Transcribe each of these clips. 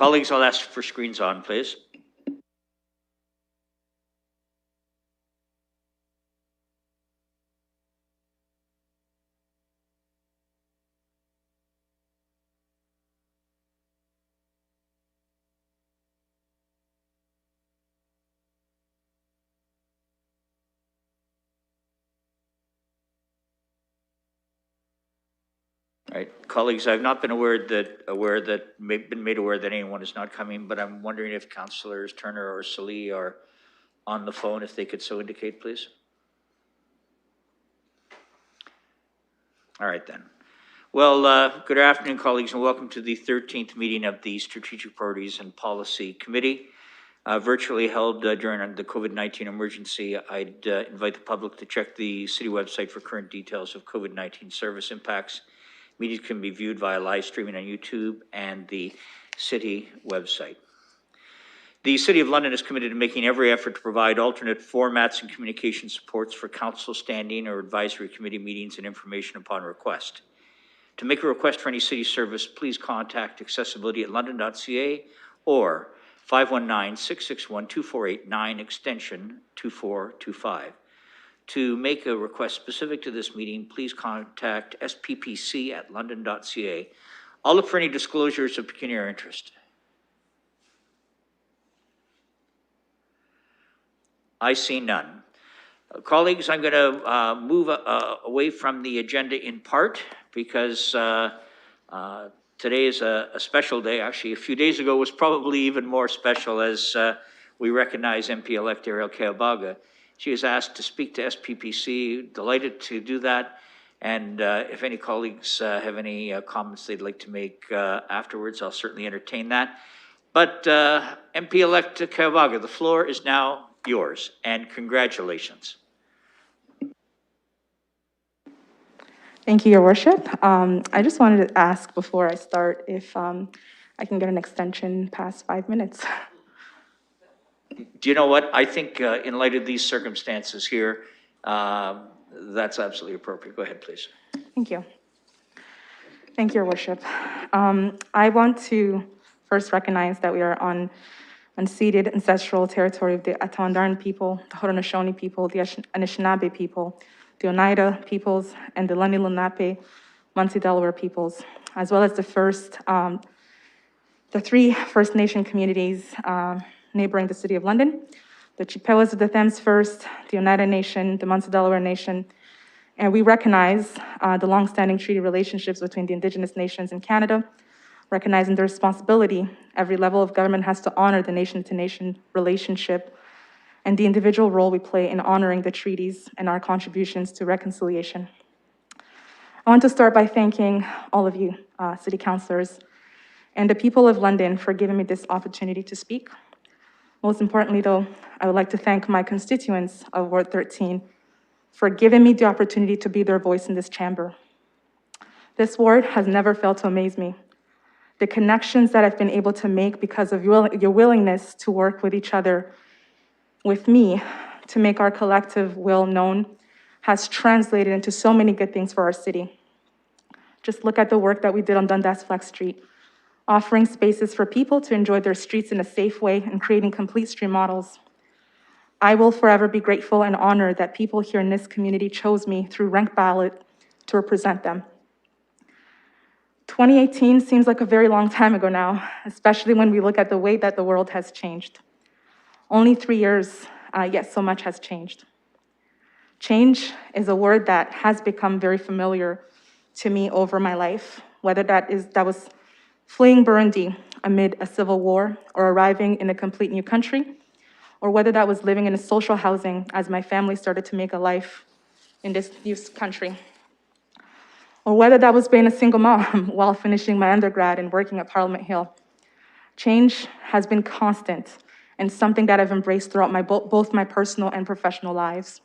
Colleagues, I'll ask for screens on, please. All right, colleagues, I've not been been made aware that anyone is not coming, but I'm wondering if Councillors Turner or Salee are on the phone, if they could so indicate, please. All right then. Well, good afternoon, colleagues, and welcome to the 13th meeting of the Strategic Priorities and Policy Committee, virtually held during the COVID-19 emergency. I'd invite the public to check the city website for current details of COVID-19 service impacts. Meetings can be viewed via live streaming on YouTube and the city website. The City of London is committed to making every effort to provide alternate formats and communication supports for council standing or advisory committee meetings and information upon request. To make a request for any city service, please contact accessibility@london.ca or 519-661-2489 extension 2425. To make a request specific to this meeting, please contact sppc@london.ca. I'll look for any disclosures of pecuniary interest. I see none. Colleagues, I'm going to move away from the agenda in part because today is a special day. Actually, a few days ago was probably even more special as we recognize MP-elect Ariel Kayabaga. She was asked to speak to SPPC, delighted to do that. And if any colleagues have any comments they'd like to make afterwards, I'll certainly entertain that. But MP-elect Kayabaga, the floor is now yours, and congratulations. Thank you, Your Worship. I just wanted to ask before I start if I can get an extension past 5 minutes. Do you know what? I think in light of these circumstances here, that's absolutely appropriate. Go ahead, please. Thank you. Thank you, Your Worship. I want to first recognize that we are on unceded ancestral territory of the Atondarn people, the Haudenosaunee people, the Anishinaabe people, the Oneida peoples, and the Lenni Lenape, Munsee Delaware peoples, as well as the three First Nation communities neighboring the City of London, the Chippewas of the Thames First, the Oneida Nation, the Munsee Delaware Nation, and we recognize the longstanding treaty relationships between the Indigenous nations in Canada, recognizing the responsibility every level of government has to honor the nation-to-nation relationship and the individual role we play in honoring the treaties and our contributions to reconciliation. I want to start by thanking all of you, city councillors, and the people of London for giving me this opportunity to speak. Most importantly, though, I would like to thank my constituents of Ward 13 for giving me the opportunity to be their voice in this chamber. This ward has never failed to amaze me. The connections that I've been able to make because of your willingness to work with each other, with me, to make our collective will known, has translated into so many good things for our city. Just look at the work that we did on Dundas Flex Street, offering spaces for people to enjoy their streets in a safe way and creating complete street models. I will forever be grateful and honored that people here in this community chose me through ranked ballot to represent them. 2018 seems like a very long time ago now, especially when we look at the way that the world has changed. Only 3 years, yet so much has changed. Change is a word that has become very familiar to me over my life, whether that was fleeing Burundi amid a civil war or arriving in a complete new country, or whether that was living in a social housing as my family started to make a life in this new country, or whether that was being a single mom while finishing my undergrad and working at Parliament Hill. Change has been constant and something that I've embraced throughout both my personal and professional lives.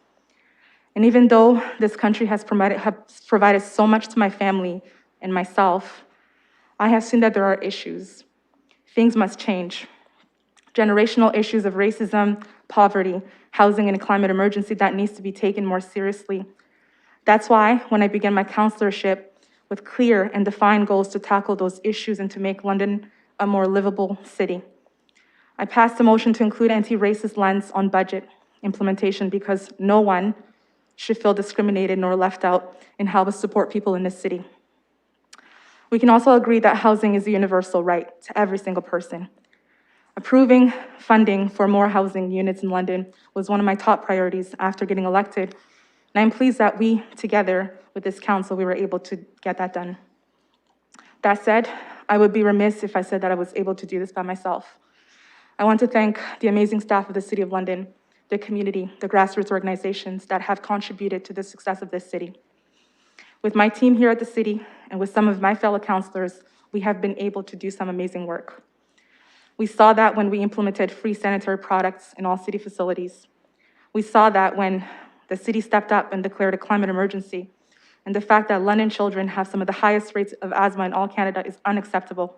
And even though this country has provided so much to my family and myself, I have seen that there are issues. Things must change. Generational issues of racism, poverty, housing, and a climate emergency that needs to be taken more seriously. That's why when I began my councillorship with clear and defined goals to tackle those issues and to make London a more livable city. I passed a motion to include anti-racist lens on budget implementation because no one should feel discriminated nor left out in how we support people in this city. We can also agree that housing is a universal right to every single person. Approving funding for more housing units in London was one of my top priorities after getting elected, and I'm pleased that we, together with this council, we were able to get that done. That said, I would be remiss if I said that I was able to do this by myself. I want to thank the amazing staff of the City of London, the community, the grassroots organizations that have contributed to the success of this city. With my team here at the city and with some of my fellow councilors, we have been able to do some amazing work. We saw that when we implemented free sanitary products in all city facilities. We saw that when the city stepped up and declared a climate emergency. And the fact that London children have some of the highest rates of asthma in all Canada is unacceptable.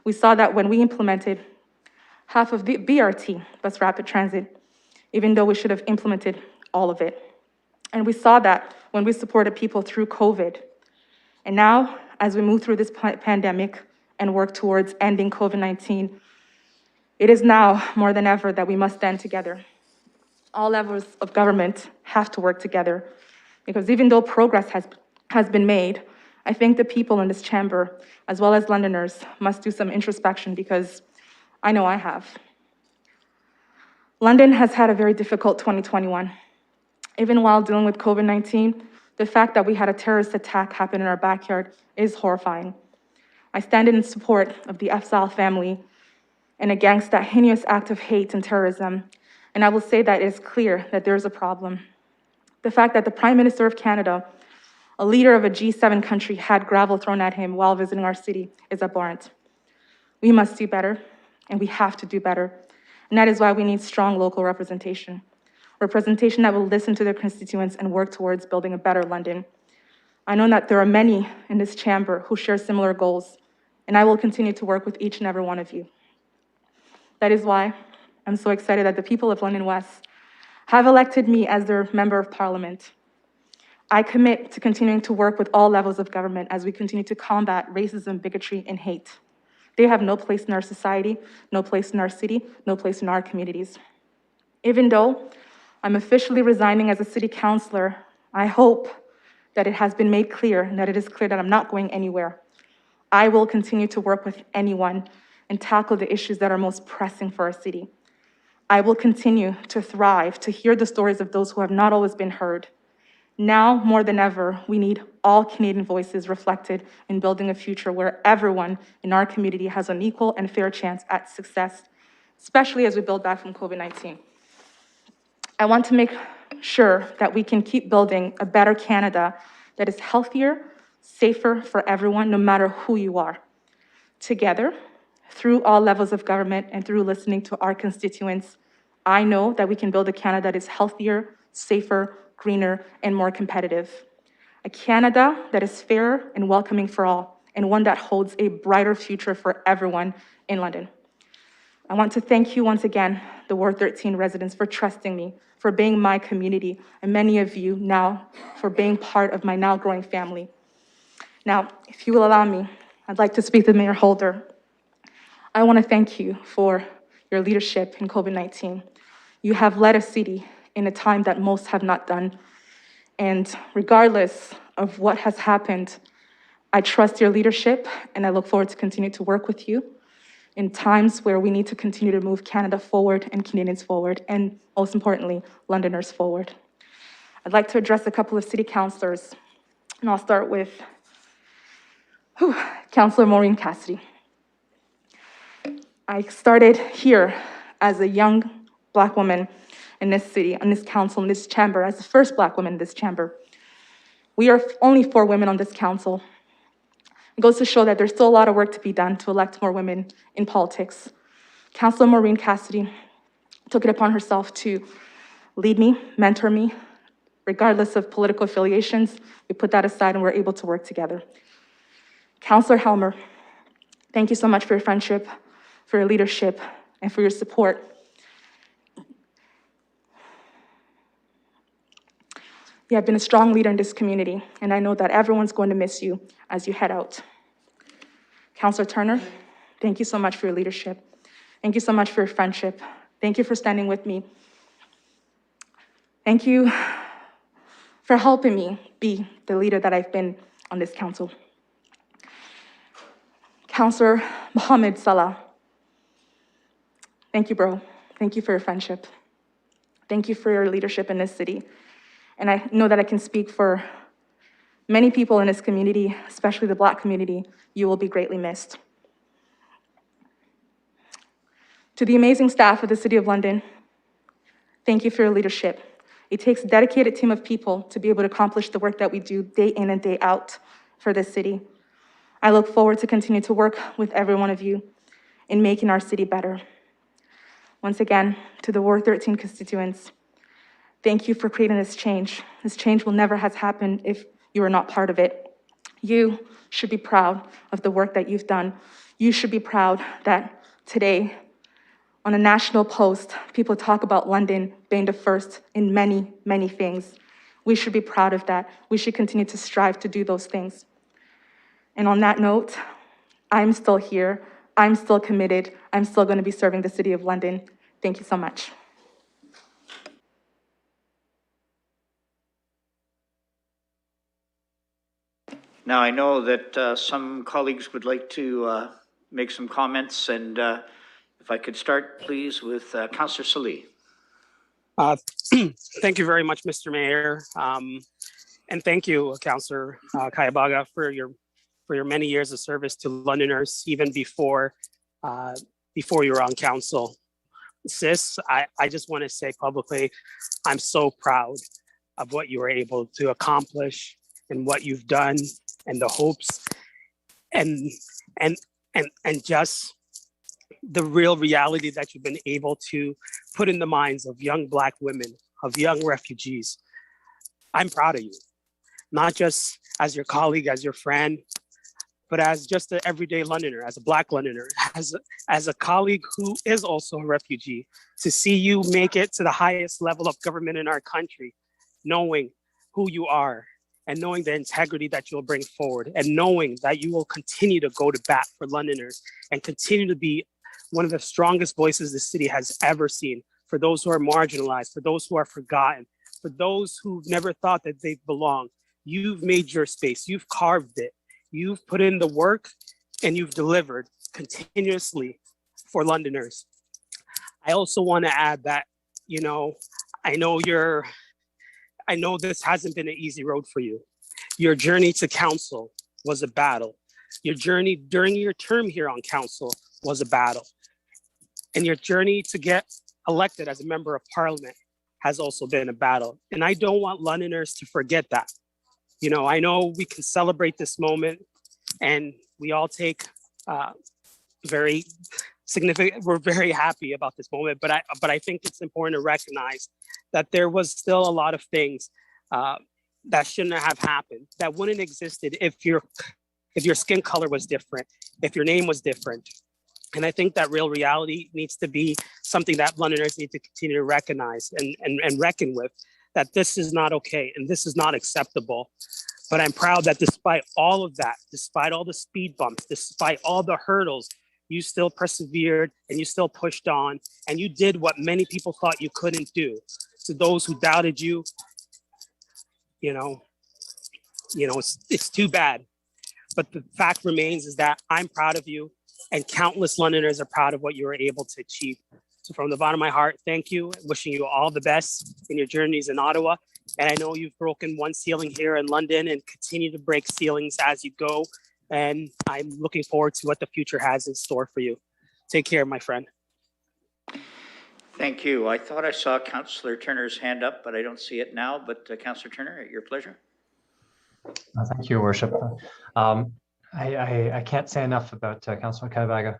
We saw that when we implemented half of the BRT, bus rapid transit, even though we should have implemented all of it. And we saw that when we supported people through COVID. And now, as we move through this pandemic and work towards ending COVID-19, it is now more than ever that we must stand together. All levels of government have to work together because even though progress has been made, I think the people in this chamber, as well as Londoners, must do some introspection because I know I have. London has had a very difficult 2021. Even while dealing with COVID-19, the fact that we had a terrorist attack happen in our backyard is horrifying. I stand in support of the Afzaal family and against that heinous act of hate and terrorism. And I will say that it is clear that there is a problem. The fact that the Prime Minister of Canada, a leader of a G7 country, had gravel thrown at him while visiting our city is abhorrent. We must do better, and we have to do better. And that is why we need strong local representation. Representation that will listen to their constituents and work towards building a better London. I know that there are many in this chamber who share similar goals, and I will continue to work with each and every one of you. That is why I'm so excited that the people of London West have elected me as their Member of Parliament. I commit to continuing to work with all levels of government as we continue to combat racism, bigotry, and hate. They have no place in our society, no place in our city, no place in our communities. Even though I'm officially resigning as a city councillor, I hope that it has been made clear and that it is clear that I'm not going anywhere. I will continue to work with anyone and tackle the issues that are most pressing for our city. I will continue to thrive, to hear the stories of those who have not always been heard. Now, more than ever, we need all Canadian voices reflected in building a future where everyone in our community has an equal and fair chance at success, especially as we build back from COVID-19. I want to make sure that we can keep building a better Canada that is healthier, safer for everyone, no matter who you are. Together, through all levels of government and through listening to our constituents, I know that we can build a Canada that is healthier, safer, greener, and more competitive. A Canada that is fair and welcoming for all, and one that holds a brighter future for everyone in London. I want to thank you once again, the Ward 13 residents, for trusting me, for being my community, and many of you now for being part of my now growing family. Now, if you will allow me, I'd like to speak to Mayor Holder. I want to thank you for your leadership in COVID-19. You have led a city in a time that most have not done. And regardless of what has happened, I trust your leadership, and I look forward to continue to work with you in times where we need to continue to move Canada forward and Canadians forward, and most importantly, Londoners forward. I'd like to address a couple of city councillors, and I'll start with Councillor Maureen Cassidy. I started here as a young Black woman in this city, in this council, in this chamber, as the first Black woman in this chamber. We are only 4 women on this council. It goes to show that there's still a lot of work to be done to elect more women in politics. Councillor Maureen Cassidy took it upon herself to lead me, mentor me, regardless of political affiliations. We put that aside and we're able to work together. Councillor Helmer, thank you so much for your friendship, for your leadership, and for your support. You have been a strong leader in this community, and I know that everyone's going to miss you as you head out. Councillor Turner, Thank you so much for your leadership. Thank you so much for your friendship. Thank you for standing with me. Thank you for helping me be the leader that I've been on this council. Councilor Mohammed Salah, thank you, bro. Thank you for your friendship. Thank you for your leadership in this city. And I know that I can speak for many people in this community, especially the Black community. You will be greatly missed. To the amazing staff of the City of London, thank you for your leadership. It takes a dedicated team of people to be able to accomplish the work that we do day in and day out for this city. I look forward to continue to work with every one of you in making our city better. Once again, to the Ward 13 constituents, thank you for creating this change. This change will never have happened if you are not part of it. You should be proud of the work that you've done. You should be proud that today, on a national post, people talk about London being the first in many, many things. We should be proud of that. We should continue to strive to do those things. And on that note, I'm still here. I'm still committed. I'm still going to be serving the City of London. Thank you so much. Now, I know that some colleagues would like to make some comments, and if I could start, please, with Councillor Salih. Thank you very much, Mr. Mayor. And thank you, Councillor Kayabaga, for your many years of service to Londoners, even before you were on council. Sis, I just want to say publicly, I'm so proud of what you were able to accomplish and what you've done and the hopes and just the real reality that you've been able to put in the minds of young Black women, of young refugees. I'm proud of you, not just as your colleague, as your friend, but as just an everyday Londoner, as a Black Londoner, as a colleague who is also a refugee. To see you make it to the highest level of government in our country, knowing who you are, and knowing the integrity that you'll bring forward, and knowing that you will continue to go to bat for Londoners and continue to be one of the strongest voices the city has ever seen for those who are marginalized, for those who are forgotten, for those who've never thought that they belong. You've made your space, you've carved it, you've put in the work, and you've delivered continuously for Londoners. I also want to add that, I know this hasn't been an easy road for you. Your journey to council was a battle. Your journey during your term here on council was a battle. And your journey to get elected as a member of parliament has also been a battle. And I don't want Londoners to forget that. I know we can celebrate this moment and we all take very significant, we're very happy about this moment, but I think it's important to recognize that there was still a lot of things that shouldn't have happened, that wouldn't have existed if your skin color was different, if your name was different. And I think that real reality needs to be something that Londoners need to continue to recognize and reckon with, that this is not okay and this is not acceptable. But I'm proud that despite all of that, despite all the speed bumps, despite all the hurdles, you still persevered and you still pushed on and you did what many people thought you couldn't do. To those who doubted you, it's too bad. But the fact remains is that I'm proud of you and countless Londoners are proud of what you were able to achieve. So from the bottom of my heart, thank you. Wishing you all the best in your journeys in Ottawa. And I know you've broken one ceiling here in London and continue to break ceilings as you go. And I'm looking forward to what the future has in store for you. Take care, my friend. Thank you. I thought I saw Councillor Turner's hand up, but I don't see it now. But Councillor Turner, at your pleasure. Thank you, Worship. I can't say enough about Councillor Kayabaga.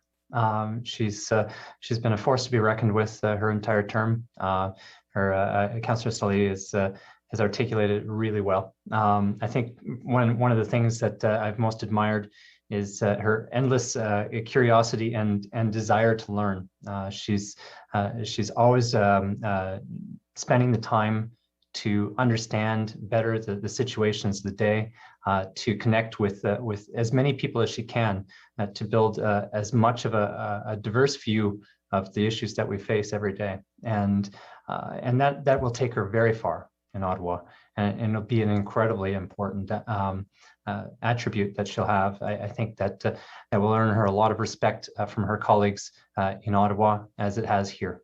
She's been a force to be reckoned with her entire term. Councillor Salih has articulated it really well. I think one of the things that I've most admired is her endless curiosity and desire to learn. She's always spending the time to understand better the situations of the day, to connect with as many people as she can, to build as much of a diverse view of the issues that we face every day. And that will take her very far in Ottawa, and it'll be an incredibly important attribute that she'll have. I think that that will earn her a lot of respect from her colleagues in Ottawa, as it has here.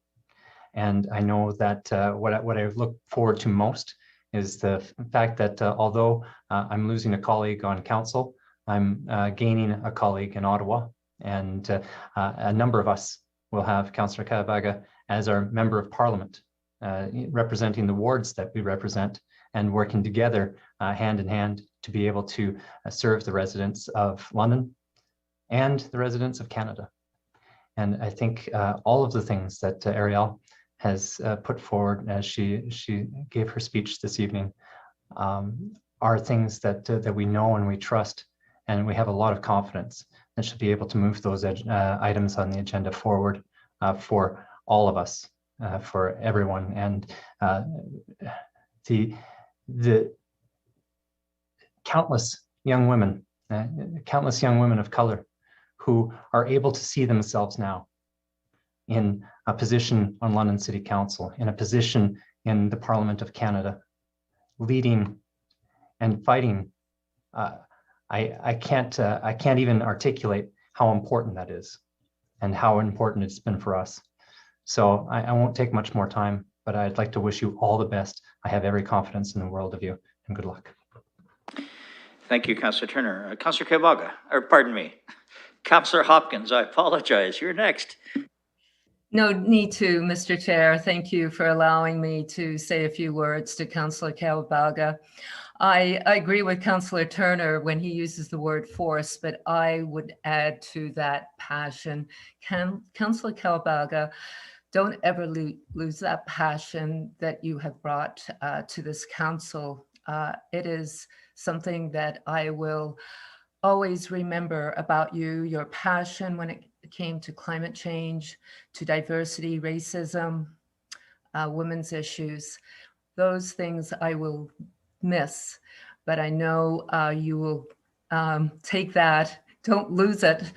And I know that what I look forward to most is the fact that although I'm losing a colleague on council, I'm gaining a colleague in Ottawa, and a number of us will have Councillor Khabaga as our member of parliament, representing the wards that we represent, and working together hand in hand to be able to serve the residents of London and the residents of Canada. And I think all of the things that Ariel has put forward as she gave her speech this evening are things that we know and we trust, and we have a lot of confidence that she'll be able to move those items on the agenda forward for all of us, for everyone. And the countless young women of color who are able to see themselves now in a position on London City Council, in a position in the Parliament of Canada, leading and fighting. I can't even articulate how important that is and how important it's been for us. So I won't take much more time, but I'd like to wish you all the best. I have every confidence in the world of you, and good luck. Thank you, Councillor Turner. Councillor Khabaga, or pardon me, Councillor Hopkins, I apologize. You're next. No need to, Mr. Chair. Thank you for allowing me to say a few words to Councillor Khabaga. I agree with Councillor Turner when he uses the word force, but I would add to that passion. Councillor Khabaga, don't ever lose that passion that you have brought to this council. It is something that I will always remember about you, your passion when it came to climate change, to diversity, racism, women's issues. Those things I will miss, but I know you will take that, don't lose it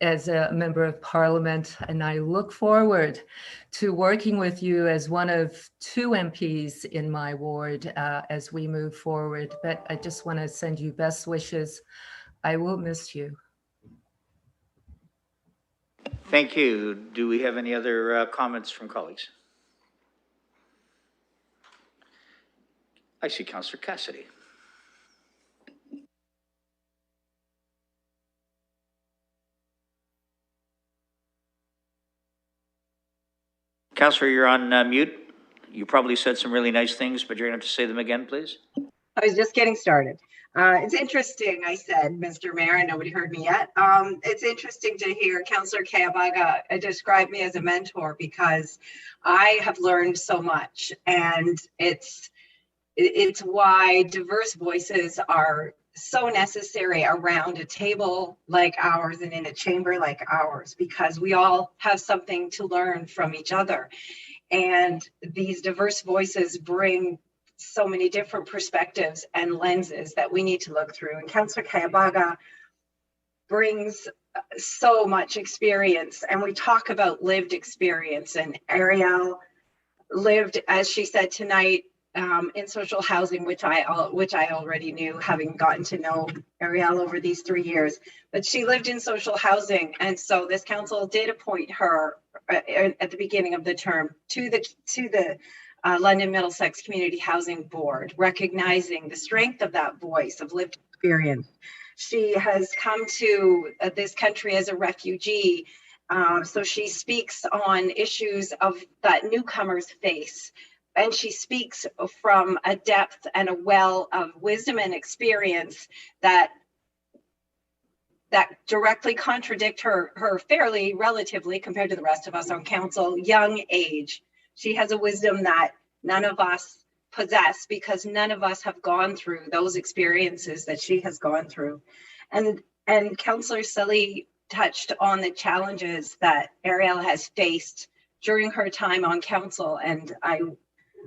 as a member of parliament. And I look forward to working with you as one of 2 MPs in my ward as we move forward. But I just want to send you best wishes. I will miss you. Thank you. Do we have any other comments from colleagues? I see Councillor Cassidy. Councillor, you're on mute. You probably said some really nice things, but you're going to have to say them again, please. I was just getting started. It's interesting, I said, Mr. Mayor, and nobody heard me yet. It's interesting to hear Councillor Khabaga describe me as a mentor, because I have learned so much, and it's why diverse voices are so necessary around a table like ours and in a chamber like ours, because we all have something to learn from each other. And these diverse voices bring so many different perspectives and lenses that we need to look through. And Councillor Khabaga brings so much experience, and we talk about lived experience. And Ariel lived, as she said tonight, in social housing, which I already knew, having gotten to know Ariel over these 3 years. But she lived in social housing, and so this council did appoint her at the beginning of the term to the London Middlesex Community Housing Board, recognizing the strength of that voice of lived experience. She has come to this country as a refugee, so she speaks on issues of that newcomers face. And she speaks from a depth and a well of wisdom and experience that directly contradict her fairly, relatively, compared to the rest of us on council, young age. She has a wisdom that none of us possess, because none of us have gone through those experiences that she has gone through. And Councillor Sully touched on the challenges that Ariel has faced during her time on council, and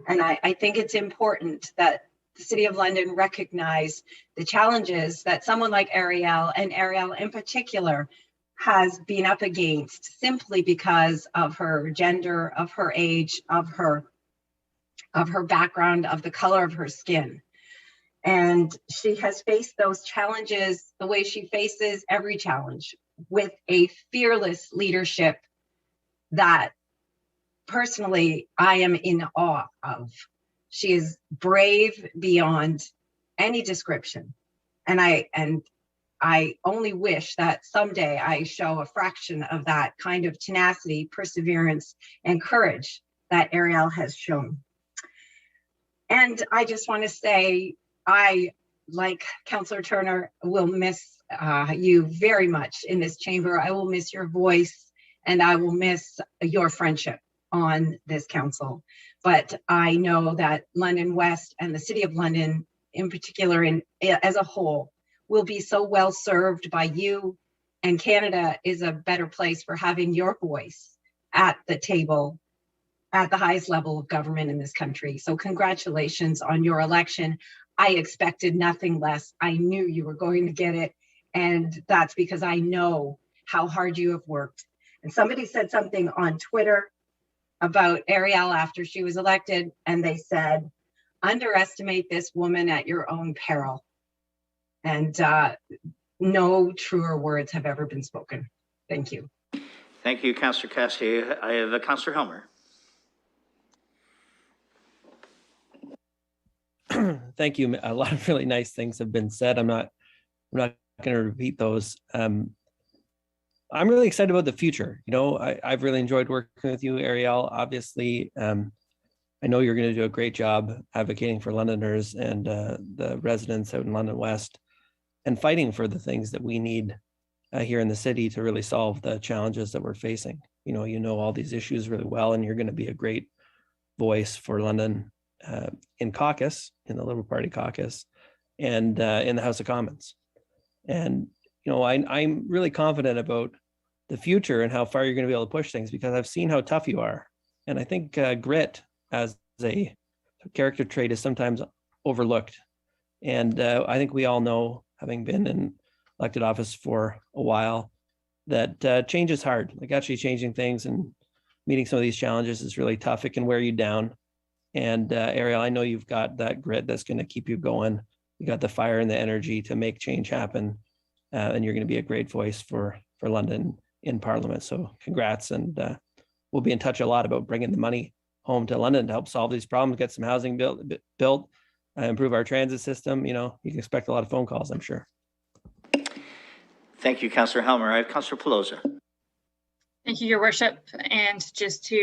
And I think it's important that the City of London recognize the challenges that someone like Ariel, and Ariel in particular, has been up against simply because of her gender, of her age, of her background, of the color of her skin. And she has faced those challenges the way she faces every challenge, with a fearless leadership that personally I am in awe of. She is brave beyond any description. And I only wish that someday I show a fraction of that kind of tenacity, perseverance, and courage that Ariel has shown. And I just want to say, I, like Councillor Turner, will miss you very much in this chamber. I will miss your voice, and I will miss your friendship on this council. But I know that London West and the City of London in particular, as a whole, will be so well served by you, and Canada is a better place for having your voice at the table at the highest level of government in this country. So congratulations on your election. I expected nothing less. I knew you were going to get it. And that's because I know how hard you have worked. And somebody said something on Twitter about Ariel after she was elected, and they said, underestimate this woman at your own peril. And no truer words have ever been spoken. Thank you. Thank you, Councillor Cassidy. I have Councillor Helmer. Thank you. A lot of really nice things have been said. I'm not going to repeat those. I'm really excited about the future. You know, I've really enjoyed working with you, Ariel. Obviously, I know you're going to do a great job advocating for Londoners and the residents out in London West, and fighting for the things that we need here in the city to really solve the challenges that we're facing. You know all these issues really well, and you're going to be a great voice for London in caucus, in the Liberal Party caucus, and in the House of Commons. And I'm really confident about the future and how far you're going to be able to push things, because I've seen how tough you are. And I think grit as a character trait is sometimes overlooked. And I think we all know, having been in elected office for a while, that change is hard. Like, actually changing things and meeting some of these challenges is really tough. It can wear you down. And Ariel, I know you've got that grit that's going to keep you going. You got the fire and the energy to make change happen. And you're going to be a great voice for London in Parliament. So congrats. And we'll be in touch a lot about bringing the money home to London to help solve these problems, get some housing built, improve our transit system. You can expect a lot of phone calls, I'm sure. Thank you, Councillor Helmer. I have Councillor Pelosa. Thank you, Your Worship. And just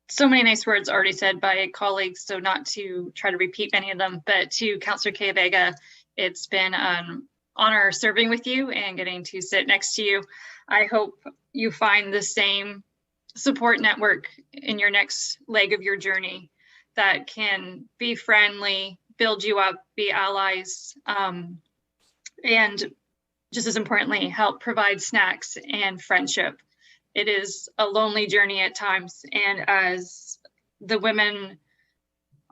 so many nice words already said by colleagues, so not to try to repeat many of them, but to Councillor Kaya-Vega, it's been an honor serving with you and getting to sit next to you. I hope you find the same support network in your next leg of your journey that can be friendly, build you up, be allies, and just as importantly, help provide snacks and friendship. It is a lonely journey at times, and as the women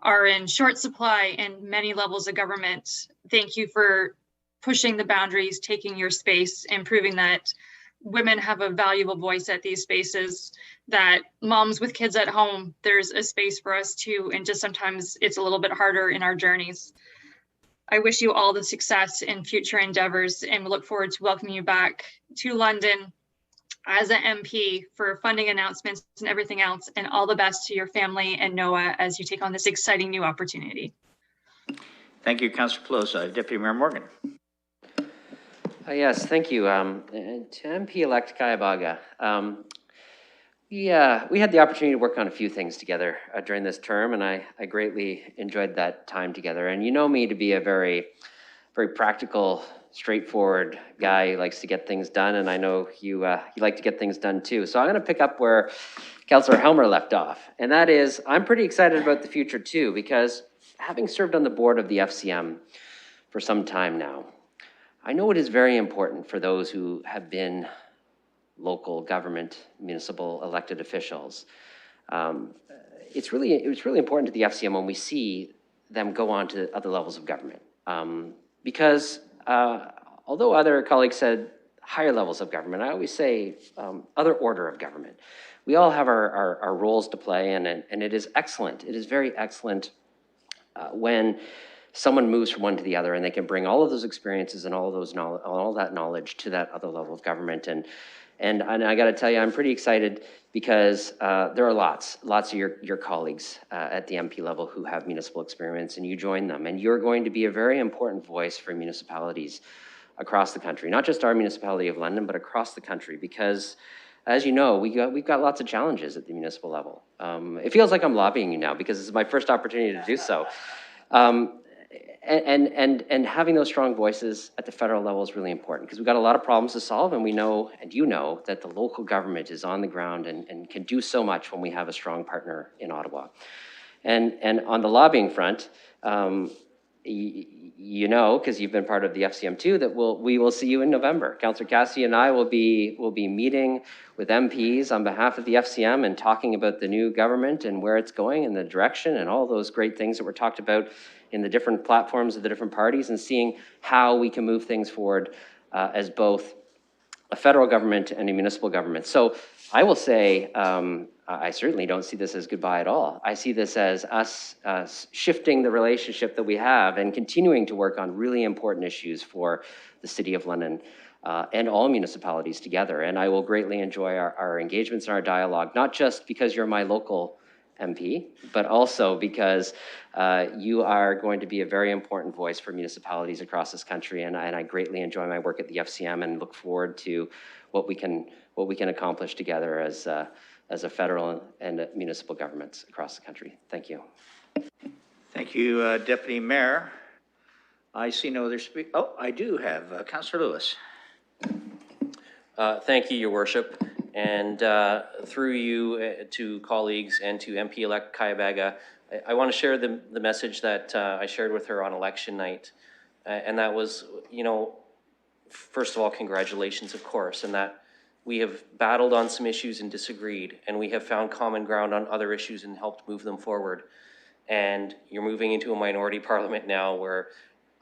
are in short supply in many levels of government, thank you for pushing the boundaries, taking your space, and proving that women have a valuable voice at these spaces, that moms with kids at home, there's a space for us too, and just sometimes it's a little bit harder in our journeys. I wish you all the success in future endeavors, and we look forward to welcoming you back to London as an MP for funding announcements and everything else, and all the best to your family and Noah as you take on this exciting new opportunity. Thank you, Councillor Pelosa. Deputy Mayor Morgan. Yes, thank you. To MP-elect Kaya-Vega, we had the opportunity to work on a few things together during this term, and I greatly enjoyed that time together. And you know me to be a very, very practical, straightforward guy who likes to get things done, and I know you like to get things done too. So I'm going to pick up where Councillor Helmer left off, and that is, I'm pretty excited about the future too, because having served on the board of the FCM for some time now, I know it is very important for those who have been local government, municipal elected officials. it's really important to the FCM when we see them go on to other levels of government. Because although other colleagues said higher levels of government, I always say other order of government. We all have our roles to play, and it is excellent. It is very excellent when someone moves from one to the other and they can bring all of those experiences and all that knowledge to that other level of government. And I got to tell you, I'm pretty excited because there are lots of your colleagues at the MP level who have municipal experience, and you join them, and you're going to be a very important voice for municipalities across the country, not just our municipality of London, but across the country, because as you know, we've got lots of challenges at the municipal level. It feels like I'm lobbying you now because this is my first opportunity to do so. And having those strong voices at the federal level is really important because we've got a lot of problems to solve, and we know, and you know, that the local government is on the ground and can do so much when we have a strong partner in Ottawa. And on the lobbying front, you know, because you've been part of the FCM too, that we will see you in November. Councillor Cassidy and I will be meeting with MPs on behalf of the FCM and talking about the new government and where it's going and the direction and all those great things that were talked about in the different platforms of the different parties, and seeing how we can move things forward as both a federal government and a municipal government. So I will say, I certainly don't see this as goodbye at all. I see this as us shifting the relationship that we have and continuing to work on really important issues for the City of London and all municipalities together. And I will greatly enjoy our engagements and our dialogue, not just because you're my local MP, but also because you are going to be a very important voice for municipalities across this country. And I greatly enjoy my work at the FCM and look forward to what we can accomplish together as a federal and municipal governments across the country. Thank you. Thank you, Deputy Mayor. I see no other speak. Oh, I do have Councillor Lewis. Thank you, Your Worship. And through you to colleagues and to MP-elect Kayabaga, I want to share the message that I shared with her on election night. And that was, you know, first of all, congratulations, of course, and that we have battled on some issues and disagreed, and we have found common ground on other issues and helped move them forward. And you're moving into a minority parliament now where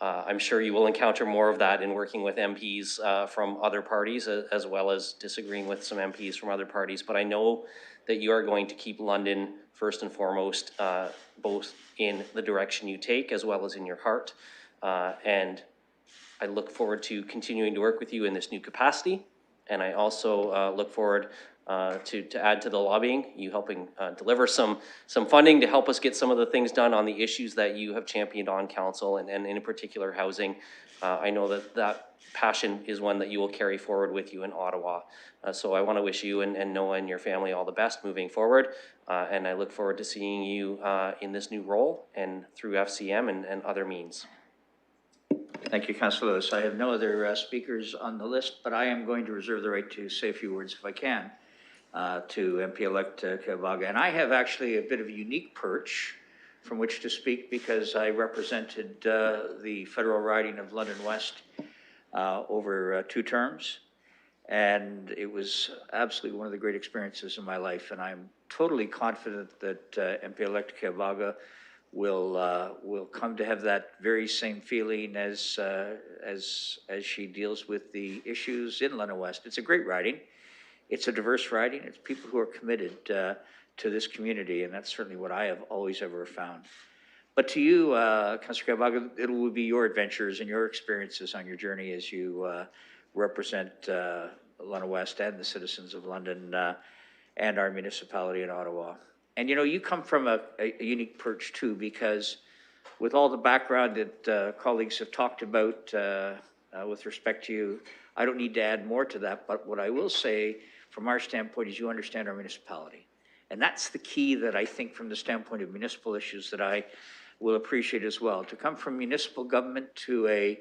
I'm sure you will encounter more of that in working with MPs from other parties, as well as disagreeing with some MPs from other parties. But I know that you are going to keep London first and foremost, both in the direction you take as well as in your heart. And I look forward to continuing to work with you in this new capacity. And I also look forward to add to the lobbying, you helping deliver some funding to help us get some of the things done on the issues that you have championed on council and in particular housing. I know that passion is one that you will carry forward with you in Ottawa. So I want to wish you and Noah and your family all the best moving forward. And I look forward to seeing you in this new role and through FCM and other means. Thank you, Councillor Lewis. I have no other speakers on the list, but I am going to reserve the right to say a few words if I can to MP-elect Kayabaga. And I have actually a bit of a unique perch from which to speak because I represented the federal riding of London West over 2 terms. And it was absolutely one of the great experiences in my life. And I'm totally confident that MP-elect Kayabaga will come to have that very same feeling as she deals with the issues in London West. It's a great riding. It's a diverse riding. It's people who are committed to this community, and that's certainly what I have always ever found. But to you, Councillor Kayabaga, it will be your adventures and your experiences on your journey as you represent London West and the citizens of London and our municipality in Ottawa. And you know, you come from a unique perch too, because with all the background that colleagues have talked about with respect to you, I don't need to add more to that. But what I will say from our standpoint is you understand our municipality. And that's the key that I think from the standpoint of municipal issues that I will appreciate as well. To come from municipal government to a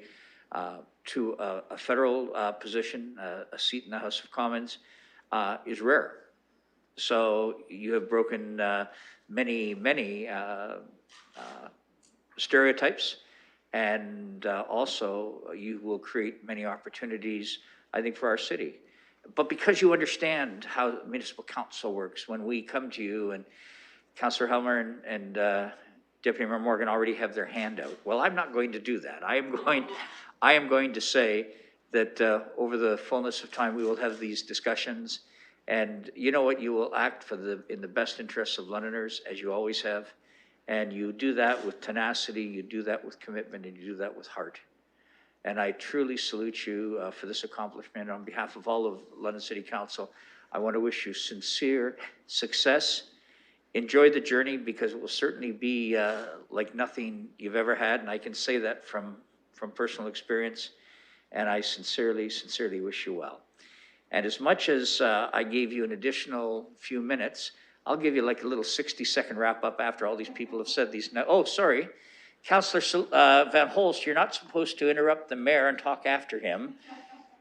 federal position, a seat in the House of Commons, is rare. So you have broken many stereotypes, and also you will create many opportunities, I think, for our city. But because you understand how municipal council works, when we come to you and Councillor Helmer and Deputy Mayor Morgan already have their hand out. Well, I'm not going to do that. I am going to say that over the fullness of time, we will have these discussions. And you know what? You will act in the best interests of Londoners, as you always have. And you do that with tenacity, you do that with commitment, and you do that with heart. And I truly salute you for this accomplishment. On behalf of all of London City Council, I want to wish you sincere success. Enjoy the journey, because it will certainly be like nothing you've ever had. And I can say that from personal experience. And I sincerely, sincerely wish you well. And as much as I gave you an additional few minutes, I'll give you like a little 60-second wrap up after all these people have said these. Oh, sorry. Councillor Van Holst, you're not supposed to interrupt the mayor and talk after him,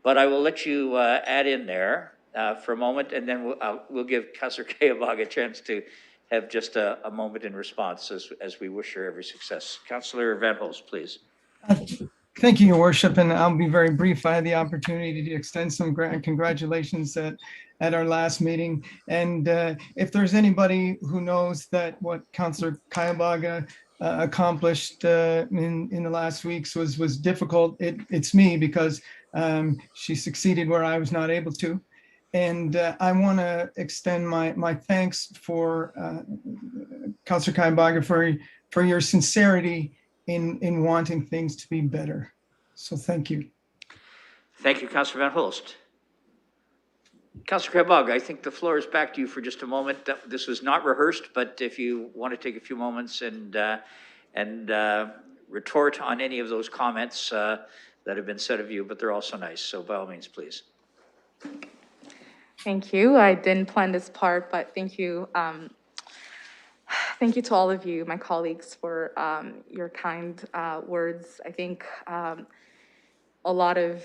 but I will let you add in there for a moment, and then we'll give Councillor Kayabaga a chance to have just a moment in response as we wish her every success. Councillor Van Holst, please. Thank you, Your Worship, and I'll be very brief. I had the opportunity to extend some congratulations at our last meeting. And if there's anybody who knows that what Councillor Kayabaga accomplished in the last weeks was difficult, it's me, because she succeeded where I was not able to. And I want to extend my thanks for Councillor Kayabaga for your sincerity in wanting things to be better. So thank you. Thank you, Councillor Van Holst. Councillor Kayabaga, I think the floor is back to you for just a moment. This was not rehearsed, but if you want to take a few moments and retort on any of those comments that have been said of you, but they're also nice. So by all means, please. Thank you. I didn't plan this part, but thank you. Thank you to all of you, my colleagues, for your kind words. I think a lot of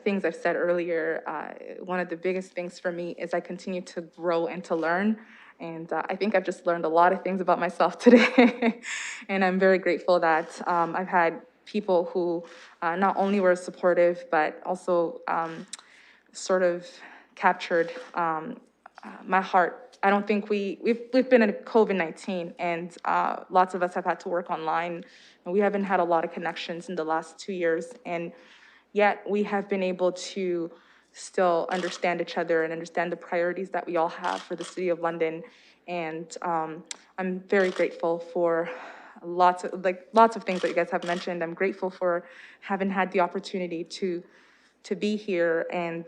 things I've said earlier, one of the biggest things for me is I continue to grow and to learn. And I think I've just learned a lot of things about myself today. And I'm very grateful that I've had people who not only were supportive, but also sort of captured my heart. I don't think we've been in COVID-19, and lots of us have had to work online, and we haven't had a lot of connections in the last 2 years, and yet we have been able to still understand each other and understand the priorities that we all have for the City of London. And I'm very grateful for lots of things that you guys have mentioned. I'm grateful for having had the opportunity to be here, and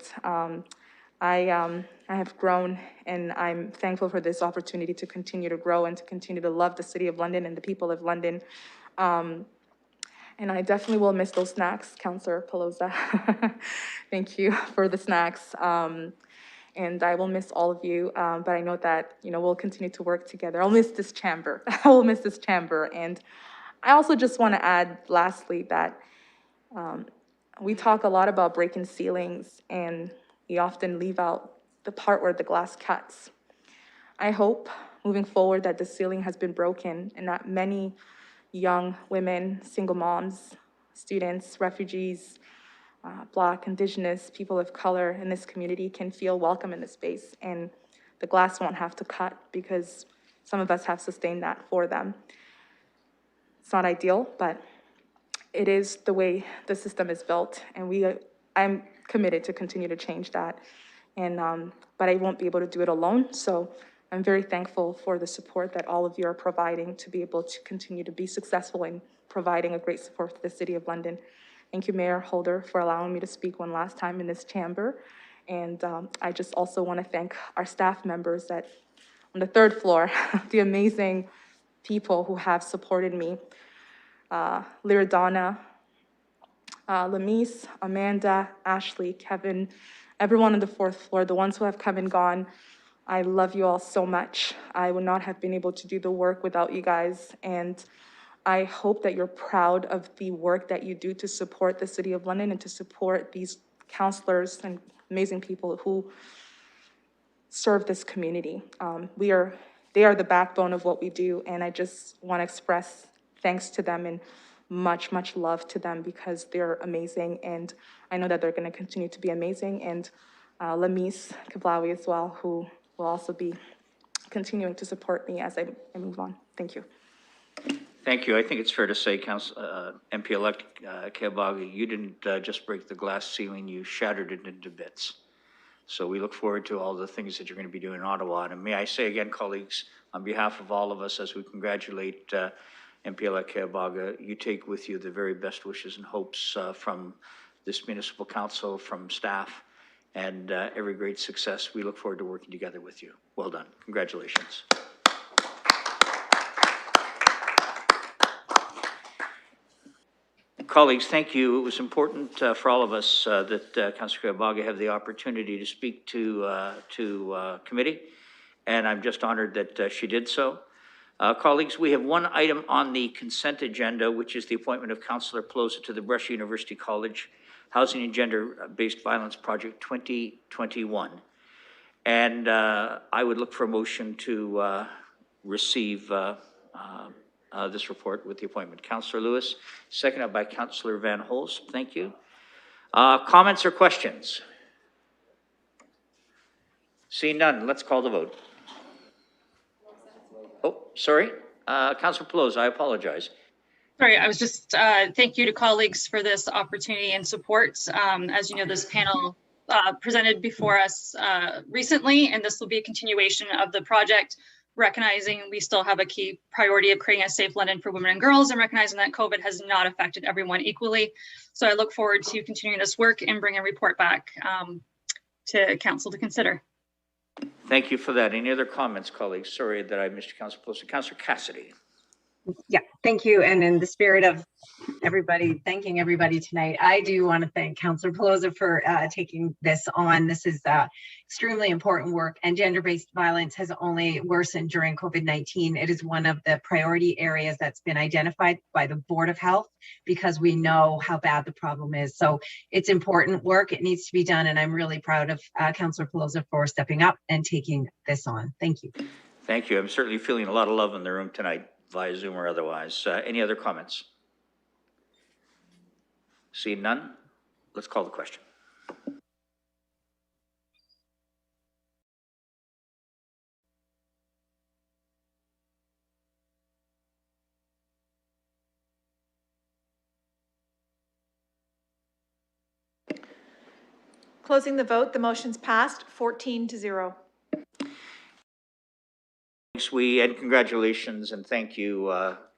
I have grown, and I'm thankful for this opportunity to continue to grow and to continue to love the City of London and the people of London. And I definitely will miss those snacks, Councillor Pelosa. Thank you for the snacks. And I will miss all of you, but I know that, we'll continue to work together. I'll miss this chamber. I will miss this chamber. And I also just want to add, lastly, that we talk a lot about breaking ceilings, and we often leave out the part where the glass cuts. I hope, moving forward, that the ceiling has been broken and that many young women, single moms, students, refugees, Black, Indigenous, people of color in this community can feel welcome in this space, and the glass won't have to cut, because some of us have sustained that for them. It's not ideal, but it is the way the system is built, and I'm committed to continue to change that. And but I won't be able to do it alone, so I'm very thankful for the support that all of you are providing to be able to continue to be successful in providing a great support to the City of London. Thank you, Mayor Holder, for allowing me to speak one last time in this chamber. And I just also want to thank our staff members on the third floor, the amazing people who have supported me. Liradonna, Lamise, Amanda, Ashley, Kevin, everyone on the fourth floor, the ones who have come and gone. I love you all so much. I would not have been able to do the work without you guys. And I hope that you're proud of the work that you do to support the City of London and to support these councillors and amazing people who serve this community. They are the backbone of what we do, and I just want to express thanks to them and much, much love to them, because they're amazing, and I know that they're going to continue to be amazing. And Lamise Kablawi as well, who will also be continuing to support me as I move on. Thank you. Thank you. I think it's fair to say, MP-elect Keabaga, you didn't just break the glass ceiling, you shattered it into bits. So we look forward to all the things that you're going to be doing in Ottawa. And may I say again, colleagues, on behalf of all of us, as we congratulate MP-elect Keabaga, you take with you the very best wishes and hopes from this municipal council, from staff, and every great success. We look forward to working together with you. Well done. Congratulations. Colleagues, thank you. It was important for all of us that Councillor Keabaga have the opportunity to speak to committee, and I'm just honored that she did so. Colleagues, we have one item on the consent agenda, which is the appointment of Councillor Pelosa to the Brescia University College Housing and Gender-Based Violence Project 2021. And I would look for a motion to receive this report with the appointment. Councillor Lewis, seconded by Councillor Van Holst. Thank you. Comments or questions? Seeing none, let's call the vote. Oh, sorry. Councillor Pelosa, I apologize. Sorry, I was just, thank you to colleagues for this opportunity and support. As you know, this panel presented before us recently, and this will be a continuation of the project, recognizing we still have a key priority of creating a safe London for women and girls, and recognizing that COVID has not affected everyone equally. So I look forward to continuing this work and bring a report back to council to consider. Thank you for that. Any other comments, colleagues? Sorry that I missed Councillor Pelosa. Councillor Cassidy. Yeah, thank you. And in the spirit of thanking everybody tonight, I do want to thank Councillor Pelosa for taking this on. This is extremely important work, and gender-based violence has only worsened during COVID-19. It is one of the priority areas that's been identified by the Board of Health because we know how bad the problem is. So it's important work. It needs to be done, and I'm really proud of Councillor Pelosa for stepping up and taking this on. Thank you. Thank you. I'm certainly feeling a lot of love in the room tonight, via Zoom or otherwise. Any other comments? Seeing none, let's call the question. Closing the vote, the motion's passed 14-0. And congratulations and thank you,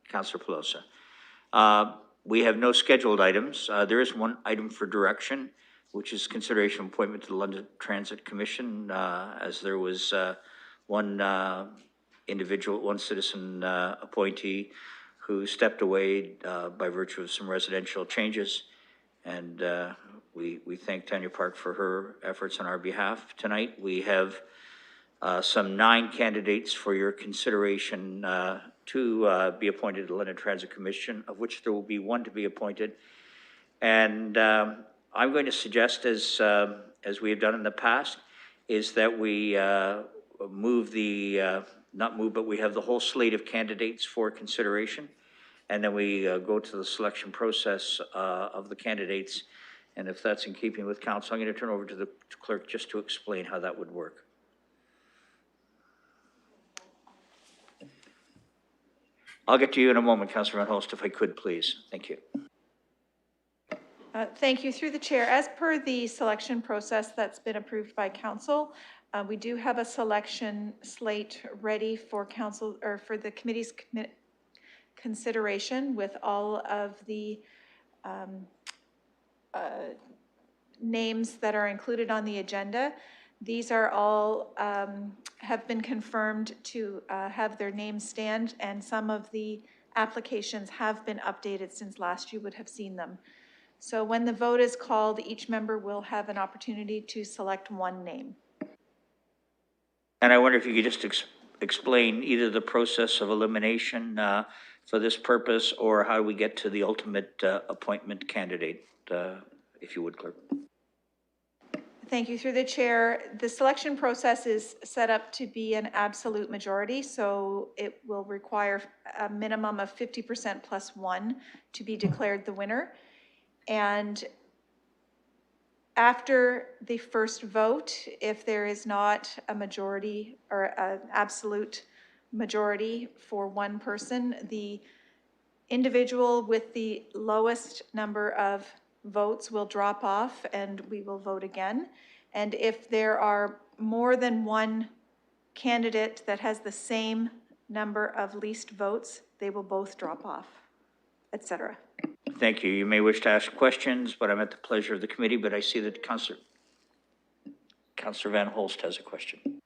Councillor Pelosa. We have no scheduled items. There is one item for direction, which is consideration of appointment to the London Transit Commission, as there was one citizen appointee who stepped away by virtue of some residential changes. And we thank Tanya Park for her efforts on our behalf. Tonight we have some 9 candidates for your consideration to be appointed to the London Transit Commission, of which there will be 1 to be appointed. And I'm going to suggest, as we have done in the past, is that we move the, not move, but we have the whole slate of candidates for consideration. And then we go to the selection process of the candidates. And if that's in keeping with council, I'm going to turn over to the clerk just to explain how that would work. I'll get to you in a moment, Councillor Van Holst, if I could, please. Thank you. Thank you. Through the chair, as per the selection process that's been approved by council, we do have a selection slate ready for council or for the committee's consideration with all of the names that are included on the agenda. These are all have been confirmed to have their names stand, and some of the applications have been updated since last you would have seen them. So when the vote is called, each member will have an opportunity to select 1 name. And I wonder if you could just explain either the process of elimination for this purpose, or how we get to the ultimate appointment candidate, if you would, clerk. Thank you. Through the chair, the selection process is set up to be an absolute majority, so it will require a minimum of 50% plus 1 to be declared the winner. And After the first vote, if there is not a majority or an absolute majority for one person, the individual with the lowest number of votes will drop off and we will vote again. And if there are more than one candidate that has the same number of least votes, they will both drop off, et cetera. Thank you. You may wish to ask questions, but I'm at the pleasure of the committee, but I see that Councillor Van Holst has a question.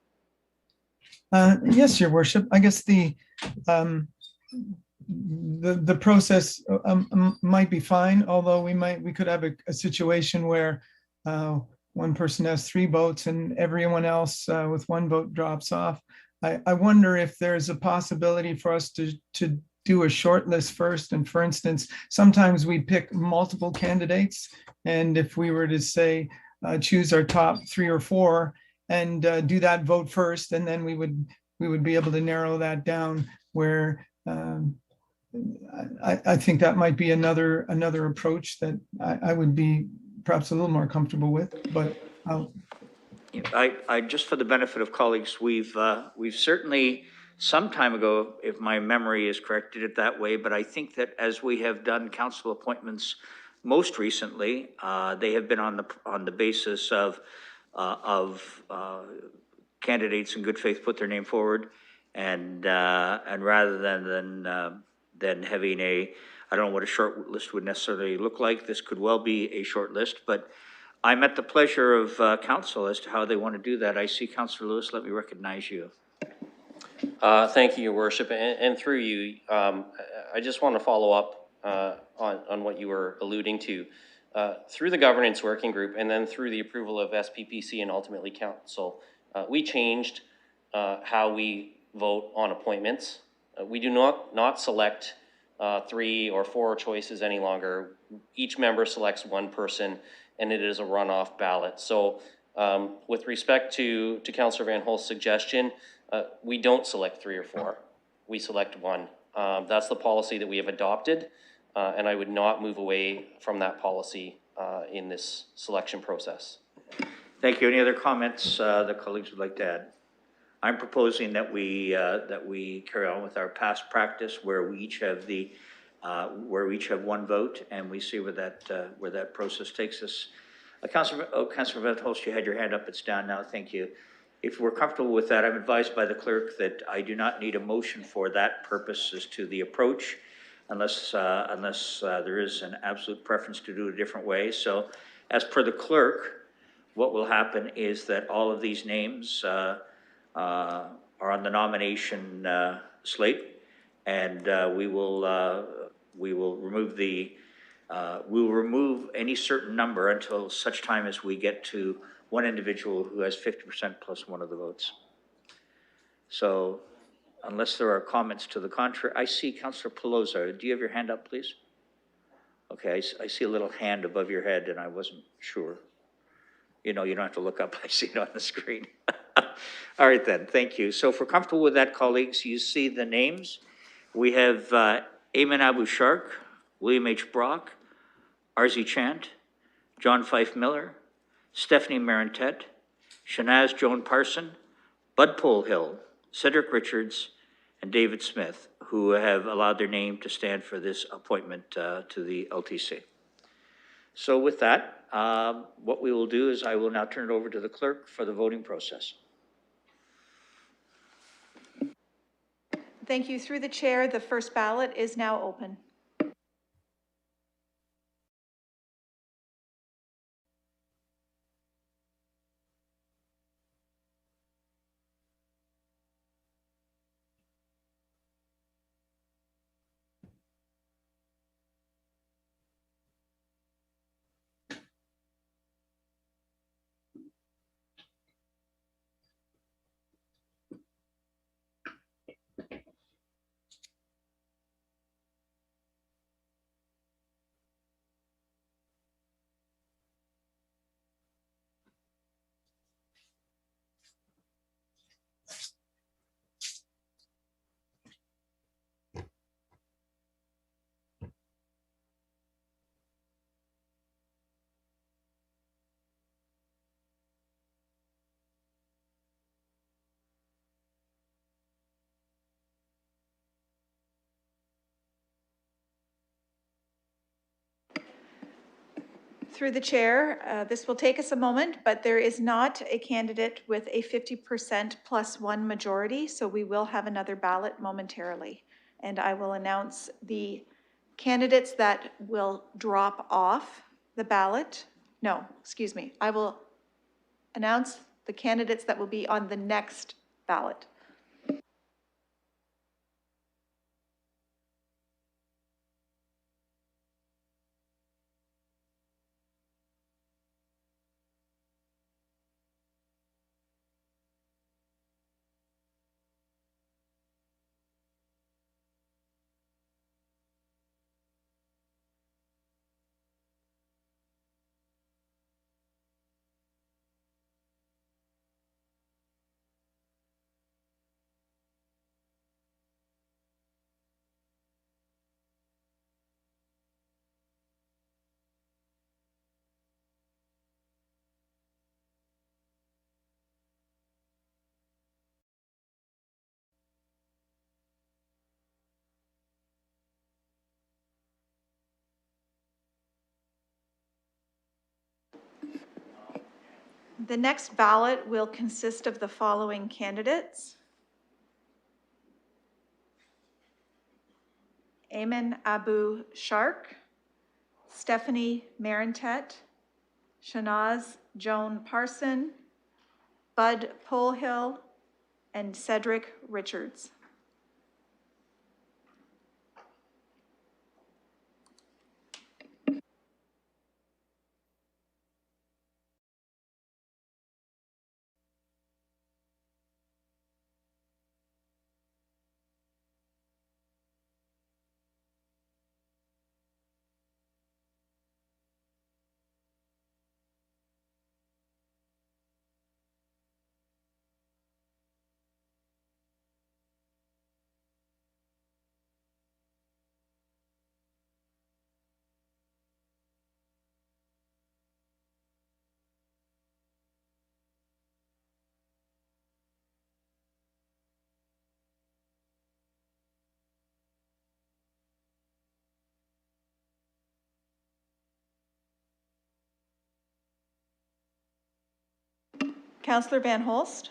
Yes, Your Worship. I guess the process might be fine, although we could have a situation where one person has 3 votes and everyone else with 1 vote drops off. I wonder if there's a possibility for us to do a short list first. And for instance, sometimes we pick multiple candidates. And if we were to say, choose our top 3 or 4 and do that vote first, and then we would be able to narrow that down where I think that might be another approach that I would be perhaps a little more comfortable with, but I just for the benefit of colleagues, we've certainly some time ago, if my memory is correct, did it that way. But I think that as we have done council appointments most recently, they have been on the basis of candidates in good faith put their name forward, and rather than having I don't know what a short list would necessarily look like. This could well be a short list, but I'm at the pleasure of council as to how they want to do that. I see Councillor Lewis. Let me recognize you. Thank you, Your Worship, and through you, I just want to follow up on what you were alluding to. Through the governance working group and then through the approval of SPPC and ultimately council, we changed how we vote on appointments. We do not select 3 or 4 choices any longer. Each member selects 1 person, and it is a runoff ballot. So with respect to Councillor Van Holst's suggestion, we don't select 3 or 4. We select 1. That's the policy that we have adopted, and I would not move away from that policy in this selection process. Thank you. Any other comments that colleagues would like to add? I'm proposing that we carry on with our past practice where we each have where we each have 1 vote, and we see where that process takes us. Councillor Van Holst, you had your hand up. It's down now. Thank you. If we're comfortable with that, I'm advised by the clerk that I do not need a motion for that purpose as to the approach, unless there is an absolute preference to do it a different way. So, as per the clerk, what will happen is that all of these names are on the nomination slate, and we will remove any certain number until such time as we get to one individual who has 50% plus 1 of the votes. So, unless there are comments to the contrary, I see Councillor Pelosa. Do you have your hand up, please? Okay, I see a little hand above your head, and I wasn't sure. You know, you don't have to look up. I see it on the screen. All right, then. Thank you. So if we're comfortable with that, colleagues, you see the names. We have Ayman Abu Shark, William H. Brock, Arzi Chant, John Fife Miller, Stephanie Marentet, Shanaz Joan Parson, Bud Polehill, Cedric Richards, and David Smith, who have allowed their name to stand for this appointment to the LTC. So with that, what we will do is I will now turn it over to the clerk for the voting process. Thank you. Through the chair, the first ballot is now open. through the chair, this will take us a moment, but there is not a candidate with a 50% plus one majority, so we will have another ballot momentarily. And I will announce the candidates that will drop off the ballot. No, excuse me. I will announce the candidates that will be on the next ballot. The next ballot will consist of the following candidates: Ayman Abu Shark, Stephanie Marentet, Shanaz Joan Parson, Bud Polhill, and Cedric Richards. Councillor Van Holst.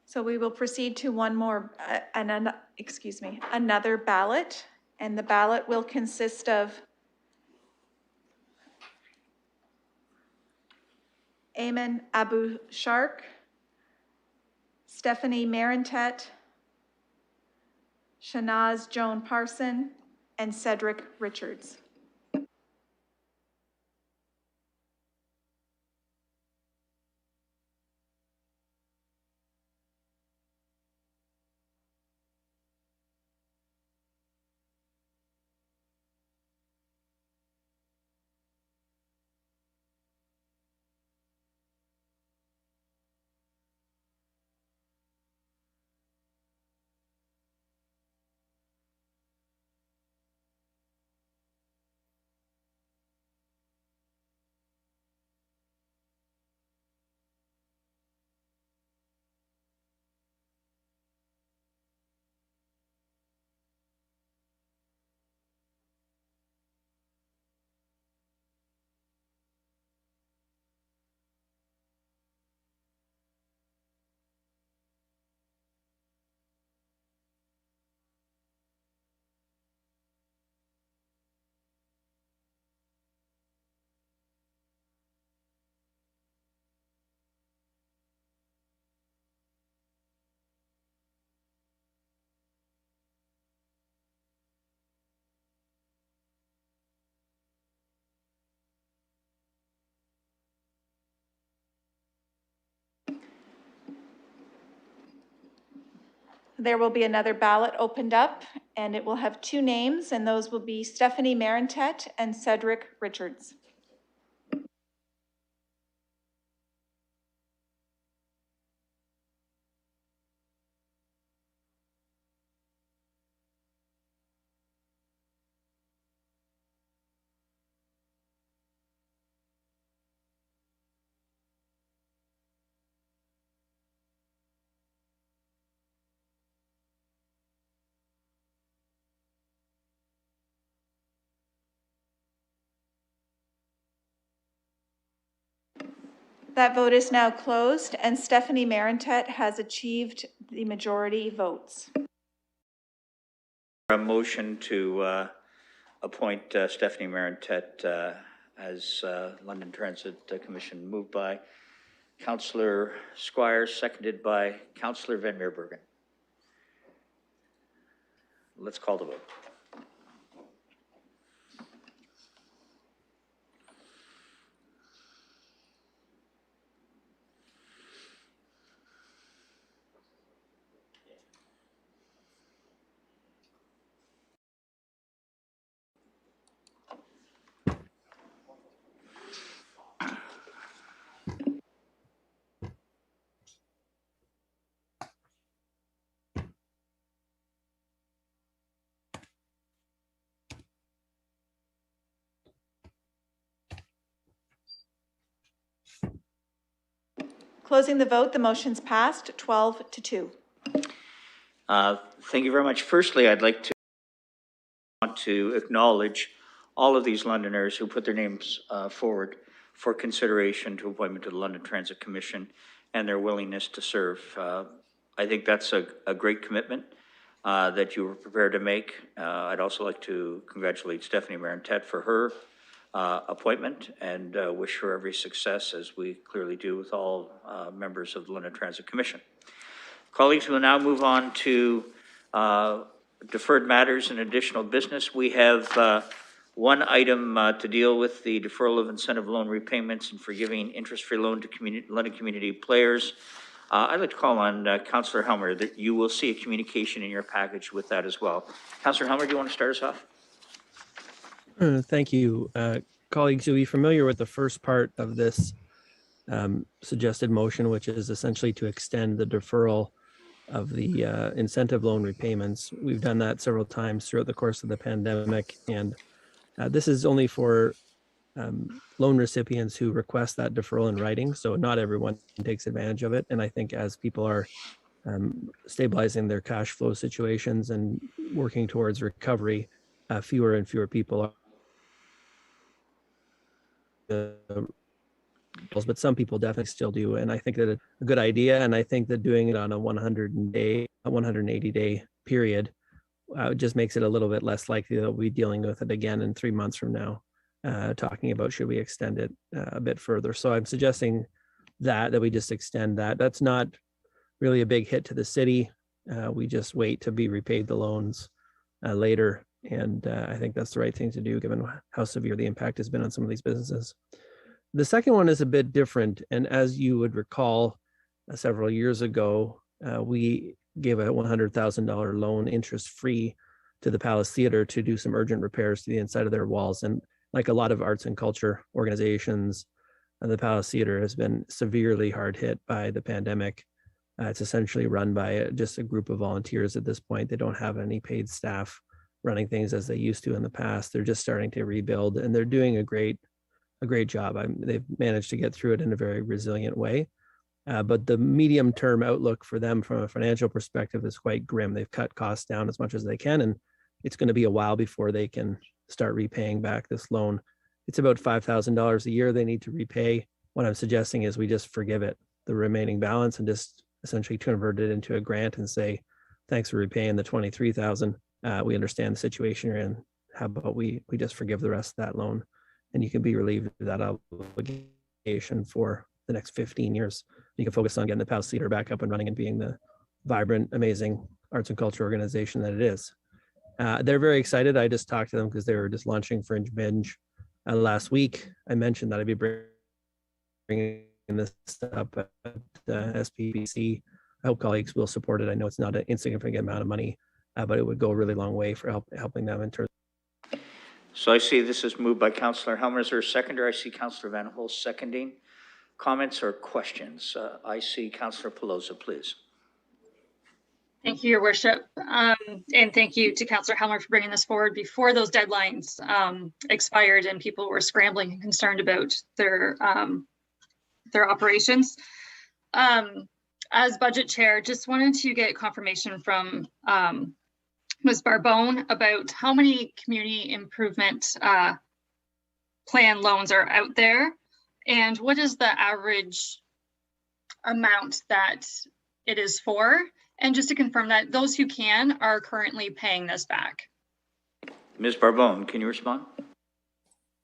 So we will proceed to one more, another ballot, and the ballot will consist of Ayman Abu Shark, Stephanie Marentet, Shanaz Joan Parson, and Cedric Richards. There will be another ballot opened up, and it will have two names, and those will be Stephanie Marentet and Cedric Richards. That vote is now closed, and Stephanie Marantet has achieved the majority votes. A motion to appoint Stephanie Marantet as London Transit Commission, moved by Councillor Squires, seconded by Councillor Van Meerbergen. Let's call the vote. Closing the vote, the motion's passed 12-2. Thank you very much. Firstly, I'd like to want to acknowledge all of these Londoners who put their names forward for consideration to appointment to the London Transit Commission and their willingness to serve. I think that's a great commitment that you were prepared to make. I'd also like to congratulate Stephanie Marantet for her appointment and wish her every success, as we clearly do with all members of the London Transit Commission. Colleagues, we will now move on to deferred matters and additional business. We have one item to deal with, the deferral of incentive loan repayments and forgiving interest-free loan to London Community Players. I'd like to call on Councillor Helmer. That you will see a communication in your package with that as well. Councillor Helmer, do you want to start us off? Thank you. Colleagues, you'll be familiar with the first part of this suggested motion, which is essentially to extend the deferral of the incentive loan repayments. We've done that several times throughout the course of the pandemic, and this is only for loan recipients who request that deferral in writing, so not everyone takes advantage of it. And I think as people are stabilizing their cash flow situations and working towards recovery, fewer and fewer people are but some people definitely still do. And I think that it's a good idea. And I think that doing it on a 180-day period just makes it a little bit less likely that we'll be dealing with it again in 3 months from now, talking about should we extend it a bit further. So I'm suggesting that we just extend that. That's not really a big hit to the city. We just wait to be repaid the loans later. And I think that's the right thing to do, given how severe the impact has been on some of these businesses. The second one is a bit different. And as you would recall, several years ago, we gave a $100,000 loan interest-free to the Palace Theatre to do some urgent repairs to the inside of their walls. And like a lot of arts and culture organizations, the Palace Theatre has been severely hard hit by the pandemic. It's essentially run by just a group of volunteers at this point. They don't have any paid staff running things as they used to in the past. They're just starting to rebuild, and they're doing a great job. They've managed to get through it in a very resilient way. But the medium-term outlook for them from a financial perspective is quite grim. They've cut costs down as much as they can, and it's going to be a while before they can start repaying back this loan. It's about $5,000 a year they need to repay. What I'm suggesting is we just forgive it, the remaining balance, and just essentially convert it into a grant and say, thanks for repaying the $23,000. We understand the situation you're in. How about we just forgive the rest of that loan, and you can be relieved of that obligation for the next 15 years. You can focus on getting the Palace Theatre back up and running and being the vibrant, amazing arts and culture organization that it is. They're very excited. I just talked to them because they were just launching Fringe Binge last week. I mentioned that I'd be bringing this up at SPBC. I hope colleagues will support it. I know it's not an insignificant amount of money, but it would go a really long way for helping them in terms. So I see this is moved by Councillor Helmer. Is there a seconder? I see Councillor Van Holst seconding. Comments or questions? I see Councillor Pelosa, please. Thank you, Your Worship. And thank you to Councillor Helmer for bringing this forward before those deadlines expired and people were scrambling and concerned about their operations. As budget chair, just wanted to get confirmation from Ms. Barbone about how many community improvement plan loans are out there And what is the average amount that it is for? And just to confirm that those who can are currently paying this back. Ms. Barbone, can you respond?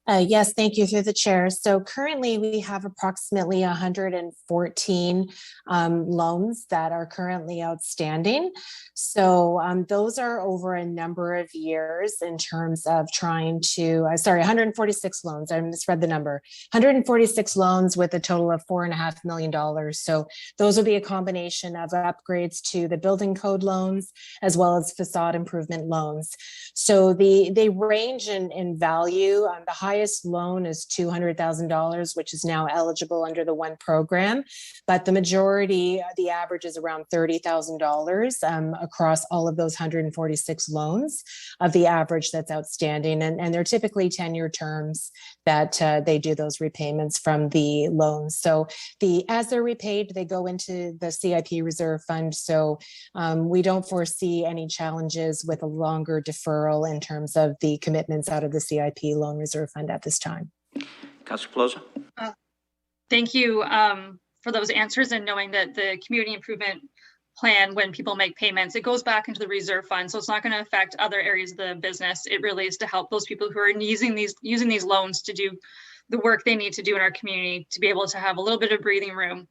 Yes, thank you through the chair. So currently we have approximately 114 loans that are currently outstanding. So those are over a number of years in terms of trying to, 146 loans. I misread the number. 146 loans with a total of $4.5 million. So those will be a combination of upgrades to the building code loans as well as facade improvement loans. So they range in value. The highest loan is $200,000, which is now eligible under the one program. But the majority, the average is around $30,000 across all of those 146 loans of the average that's outstanding. And they're typically 10-year terms that they do those repayments from the loans. So as they're repaid, they go into the CIP reserve fund. So we don't foresee any challenges with a longer deferral in terms of the commitments out of the CIP loan reserve fund at this time. Councilor Pelosi? Thank you for those answers, and knowing that the community improvement plan, when people make payments, it goes back into the reserve fund. So it's not going to affect other areas of the business. It really is to help those people who are using these loans to do the work they need to do in our community to be able to have a little bit of breathing room.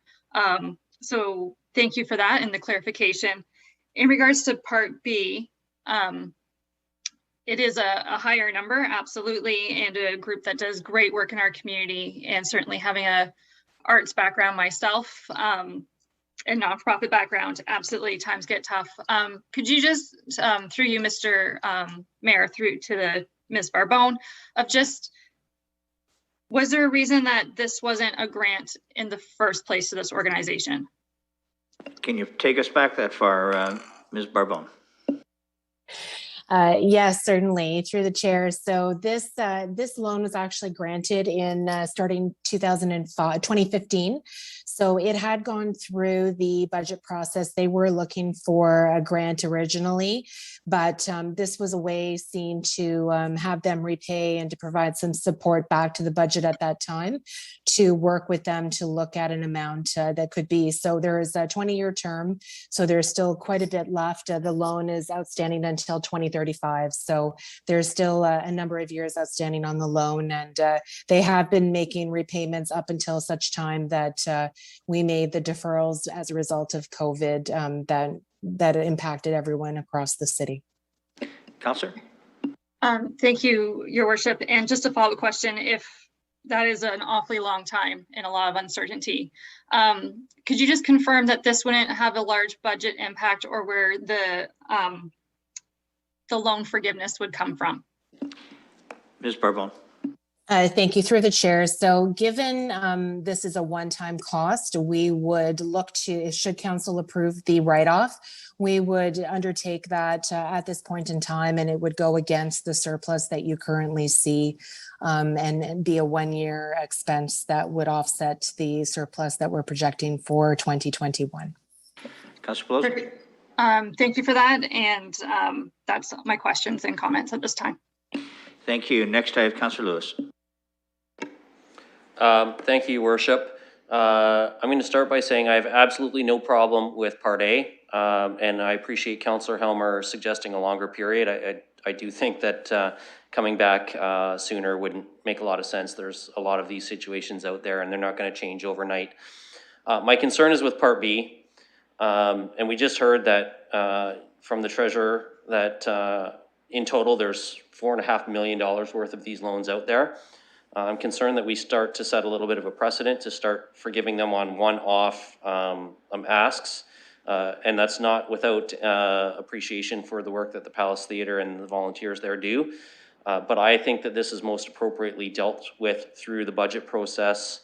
So thank you for that and the clarification. In regards to Part B, it is a higher number, absolutely, and a group that does great work in our community. And certainly having a arts background myself and nonprofit background, absolutely, times get tough. Could you just, through you, Mr. Mayor, through to the Ms. Barbone, of just, was there a reason that this wasn't a grant in the first place to this organization? Can you take us back that far, Ms. Barbone? Yes, certainly, through the chair. So this loan was actually granted in starting 2015. So it had gone through the budget process. They were looking for a grant originally, but this was a way seen to have them repay and to provide some support back to the budget at that time to work with them to look at an amount that could be. So there is a 20-year term. So there's still quite a bit left. The loan is outstanding until 2035. So there's still a number of years outstanding on the loan, and they have been making repayments up until such time that we made the deferrals as a result of COVID that impacted everyone across the city. Councilor? Thank you, Your Worship. And just a follow-up question, if that is an awfully long time and a lot of uncertainty, could you just confirm that this wouldn't have a large budget impact, or where the loan forgiveness would come from? Ms. Barbone? Thank you, through the chair. So given this is a one-time cost, we would look to, should council approve the write-off, we would undertake that at this point in time, and it would go against the surplus that you currently see and be a one-year expense that would offset the surplus that we're projecting for 2021. Councilor Pelosi? Thank you for that. And that's my questions and comments at this time. Thank you. Next, I have Councilor Lewis. Thank you, Your Worship. I'm going to start by saying I have absolutely no problem with Part A, and I appreciate Councillor Helmer suggesting a longer period. I do think that coming back sooner wouldn't make a lot of sense. There's a lot of these situations out there, and they're not going to change overnight. My concern is with Part B, and we just heard that from the Treasurer that in total there's $4.5 million worth of these loans out there. I'm concerned that we start to set a little bit of a precedent to start forgiving them on one-off asks. And that's not without appreciation for the work that the Palace Theatre and the volunteers there do. But I think that this is most appropriately dealt with through the budget process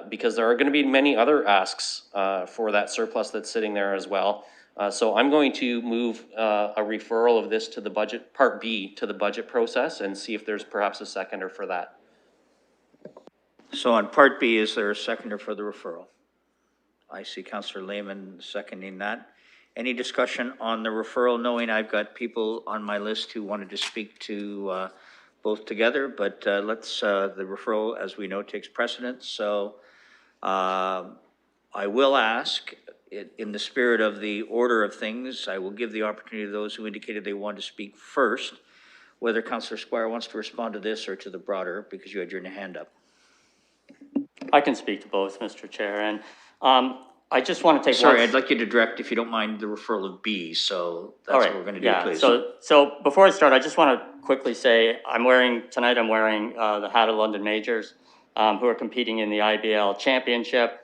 because there are going to be many other asks for that surplus that's sitting there as well. So I'm going to move a referral of this to the budget, Part B, to the budget process and see if there's perhaps a seconder for that. So on Part B, is there a seconder for the referral? I see Councillor Lehman seconding that. Any discussion on the referral, knowing I've got people on my list who wanted to speak to both together, but let's, the referral, as we know, takes precedence. So I will ask, in the spirit of the order of things, I will give the opportunity to those who indicated they wanted to speak first, whether Councillor Squire wants to respond to this or to the broader, because you had your hand up. I can speak to both, Mr. Chair, and I just want to take. Sorry, I'd like you to direct, if you don't mind, the referral of B. So that's what we're going to do, please. So before I start, I just want to quickly say I'm wearing the hat of London Majors, who are competing in the IBL Championship.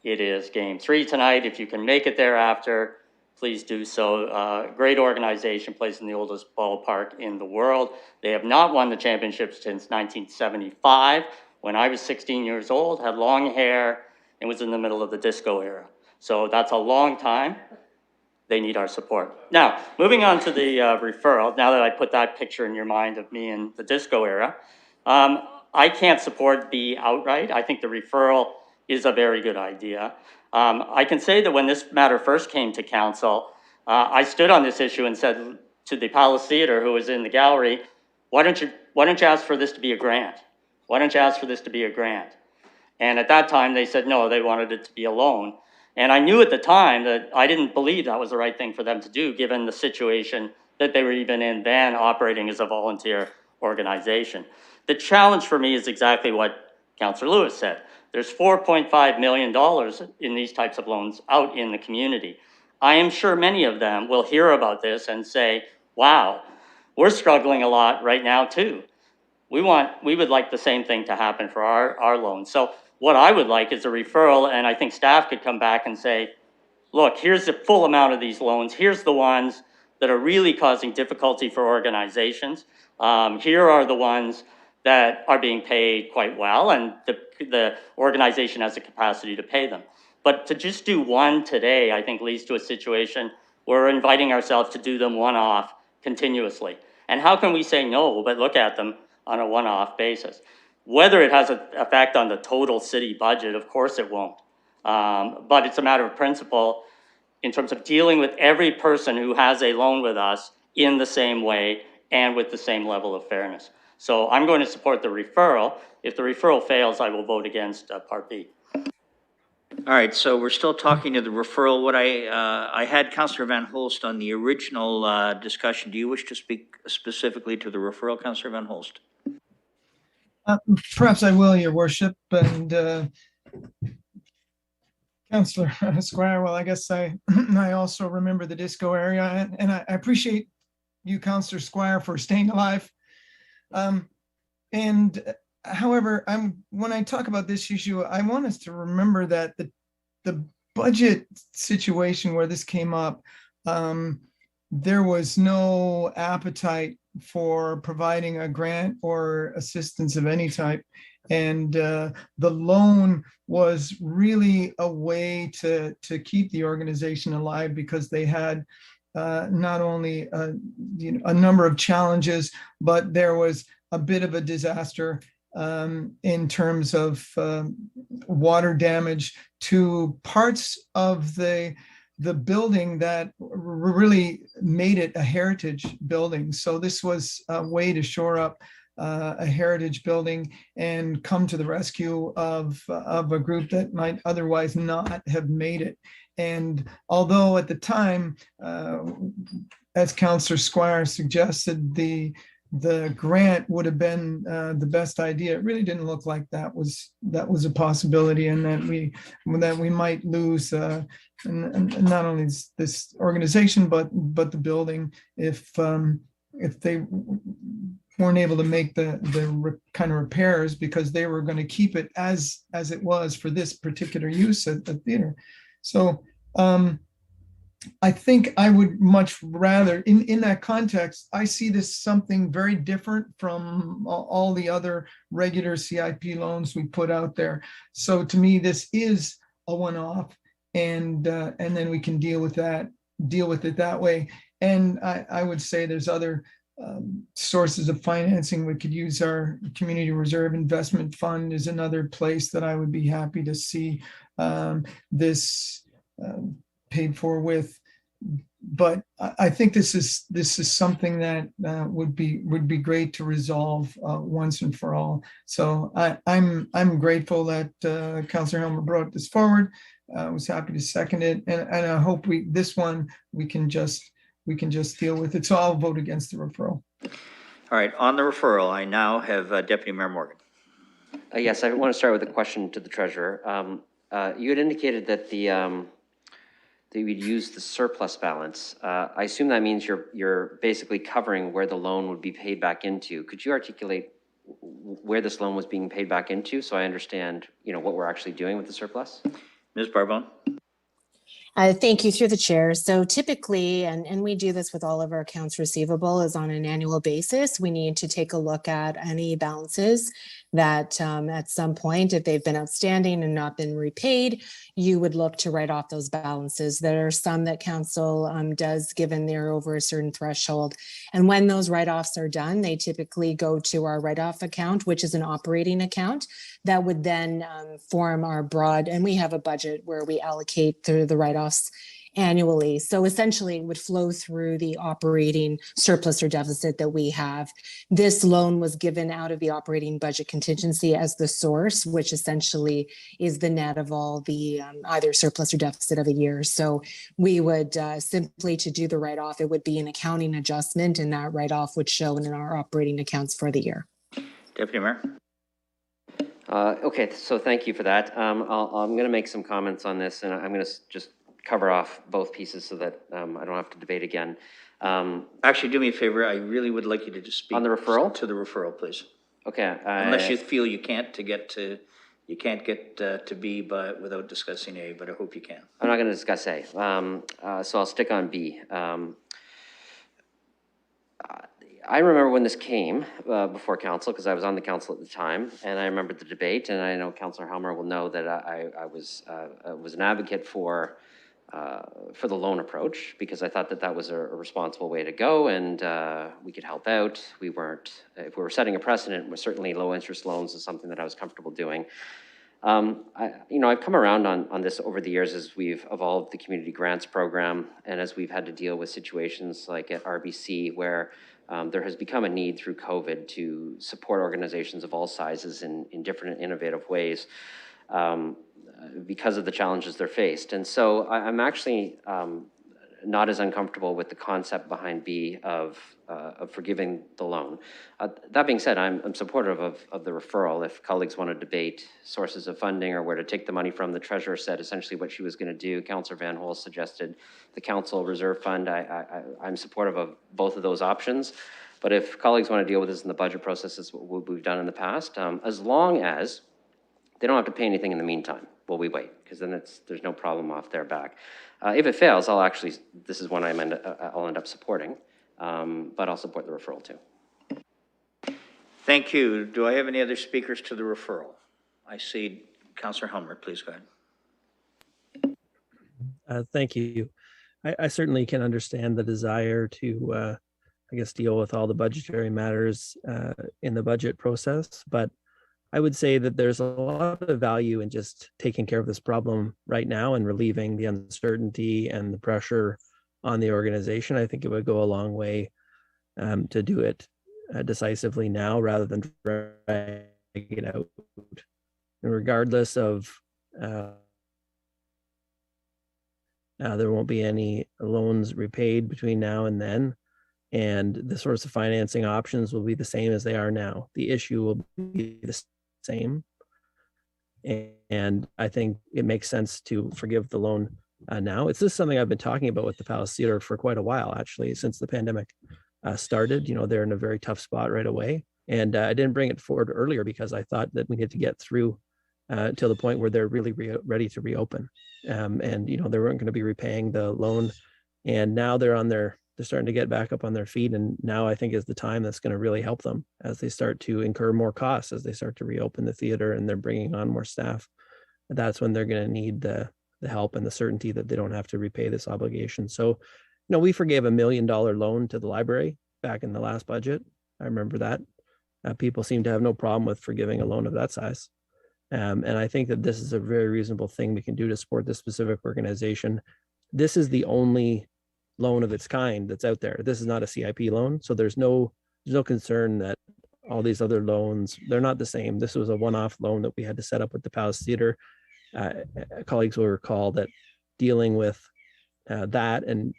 It is game 3 tonight. If you can make it thereafter, please do so. Great organization, plays in the oldest ballpark in the world. They have not won the championship since 1975, when I was 16 years old, had long hair, and was in the middle of the disco era. So that's a long time. They need our support. Now, moving on to the referral, now that I put that picture in your mind of me in the disco era, I can't support B outright. I think the referral is a very good idea. I can say that when this matter first came to council, I stood on this issue and said to the Palace Theatre, who was in the gallery, why don't you ask for this to be a grant? Why don't you ask for this to be a grant? And at that time, they said no, they wanted it to be a loan. And I knew at the time that I didn't believe that was the right thing for them to do, given the situation that they were even in then, operating as a volunteer organization. The challenge for me is exactly what Councillor Lewis said. There's $4.5 million in these types of loans out in the community. I am sure many of them will hear about this and say, wow, we're struggling a lot right now too. We would like the same thing to happen for our loans. So what I would like is a referral, and I think staff could come back and say, look, here's the full amount of these loans. Here's the ones that are really causing difficulty for organizations. Here are the ones that are being paid quite well, and the organization has the capacity to pay them. But to just do one today, I think leads to a situation where we're inviting ourselves to do them one-off continuously. And how can we say no, but look at them on a one-off basis? Whether it has an effect on the total city budget, of course it won't. But it's a matter of principle in terms of dealing with every person who has a loan with us in the same way and with the same level of fairness. So I'm going to support the referral. If the referral fails, I will vote against Part B. All right, so we're still talking to the referral. What I had Councillor Van Holst on the original discussion. Do you wish to speak specifically to the referral, Councillor Van Holst? Perhaps I will, Your Worship, and Councillor Squire. Well, I guess I also remember the disco area, and I appreciate you, Councillor Squire, for staying alive. However, when I talk about this issue, I want us to remember that the budget situation where this came up, there was no appetite for providing a grant or assistance of any type. And the loan was really a way to keep the organization alive, because they had not only a number of challenges, but there was a bit of a disaster in terms of water damage to parts of the building that really made it a heritage building. So this was a way to shore up a heritage building and come to the rescue of a group that might otherwise not have made it. And although at the time, as Councillor Squire suggested, the grant would have been the best idea, it really didn't look like that was a possibility, and that we might lose not only this organization but the building if they weren't able to make the kind of repairs, because they were going to keep it as it was for this particular use at the theater. So I think I would much rather, in that context, I see this something very different from all the other regular CIP loans we put out there. So to me, this is a one-off, and then we can deal with it that way. And I would say there's other sources of financing. We could use our Community Reserve Investment Fund is another place that I would be happy to see this paid for with. but I think this is something that would be great to resolve once and for all. So I'm grateful that Councillor Helmer brought this forward. I was happy to second it, and I hope we can just deal with it. So I'll vote against the referral. All right, on the referral, I now have Deputy Mayor Morgan. Yes, I want to start with a question to the treasurer. You had indicated that that you would use the surplus balance. I assume that means you're basically covering where the loan would be paid back into. Could you articulate where this loan was being paid back into, so I understand, what we're actually doing with the surplus? Ms. Barbone? Thank you, through the chair. So typically, and we do this with all of our accounts receivable, is on an annual basis. We need to take a look at any balances that at some point, if they've been outstanding and not been repaid, you would look to write off those balances. There are some that council does, given they're over a certain threshold. And when those write-offs are done, they typically go to our write-off account, which is an operating account that would then form our broad, and we have a budget where we allocate through the write-offs annually. So essentially it would flow through the operating surplus or deficit that we have. This loan was given out of the operating budget contingency as the source, which essentially is the net of all the either surplus or deficit of a year. So we would simply, to do the write-off, it would be an accounting adjustment, and that write-off would show in our operating accounts for the year. Deputy Mayor? Okay, so thank you for that. I'm going to make some comments on this, and I'm going to just cover off both pieces so that I don't have to debate again. Actually, do me a favor. I really would like you to just speak on the referral. To the referral, please. Okay. Unless you feel you can't get to B, but without discussing A. But I hope you can. I'm not going to discuss A. So I'll stick on B. I remember when this came before council, because I was on the council at the time, and I remember the debate. And I know Councillor Helmer will know that I was an advocate for the loan approach, because I thought that was a responsible way to go, and we could help out. We weren't, if we were setting a precedent, certainly low interest loans is something that I was comfortable doing. I've come around on this over the years as we've evolved the community grants program, and as we've had to deal with situations like at RBC where there has become a need through COVID to support organizations of all sizes in different innovative ways. Because of the challenges they're faced. And so I'm actually not as uncomfortable with the concept behind B of forgiving the loan. That being said, I'm supportive of the referral. If colleagues want to debate sources of funding or where to take the money from, the treasurer said essentially what she was going to do. Councillor Van Hol suggested the council reserve fund. I'm supportive of both of those options. But if colleagues want to deal with this in the budget process, it's what we've done in the past, as long as they don't have to pay anything in the meantime. Well, we wait, because then there's no problem off their back. If it fails, this is one I'll end up supporting, but I'll support the referral too. Thank you. Do I have any other speakers to the referral? I see Councillor Helmer, please go ahead. Thank you. I certainly can understand the desire to, deal with all the budgetary matters in the budget process, but I would say that there's a lot of value in just taking care of this problem right now and relieving the uncertainty and the pressure on the organization. I think it would go a long way to do it decisively now rather than drag it out. And regardless of, there won't be any loans repaid between now and then. And the sorts of financing options will be the same as they are now. The issue will be the same. And I think it makes sense to forgive the loan now. It's just something I've been talking about with the Palace Theatre for quite a while, actually, since the pandemic started. They're in a very tough spot right away. And I didn't bring it forward earlier because I thought that we needed to get through till the point where they're really ready to reopen. And, they weren't going to be repaying the loan. And now they're starting to get back up on their feet. And now I think is the time that's going to really help them as they start to incur more costs, as they start to reopen the theater and they're bringing on more staff. That's when they're going to need the help and the certainty that they don't have to repay this obligation. So, we forgave $1 million loan to the library back in the last budget. I remember that. People seem to have no problem with forgiving a loan of that size. And I think that this is a very reasonable thing we can do to support this specific organization. This is the only loan of its kind that's out there. This is not a CIP loan, so there's no concern that all these other loans, they're not the same. This was a one-off loan that we had to set up with the Palace Theatre. Colleagues will recall that dealing with that and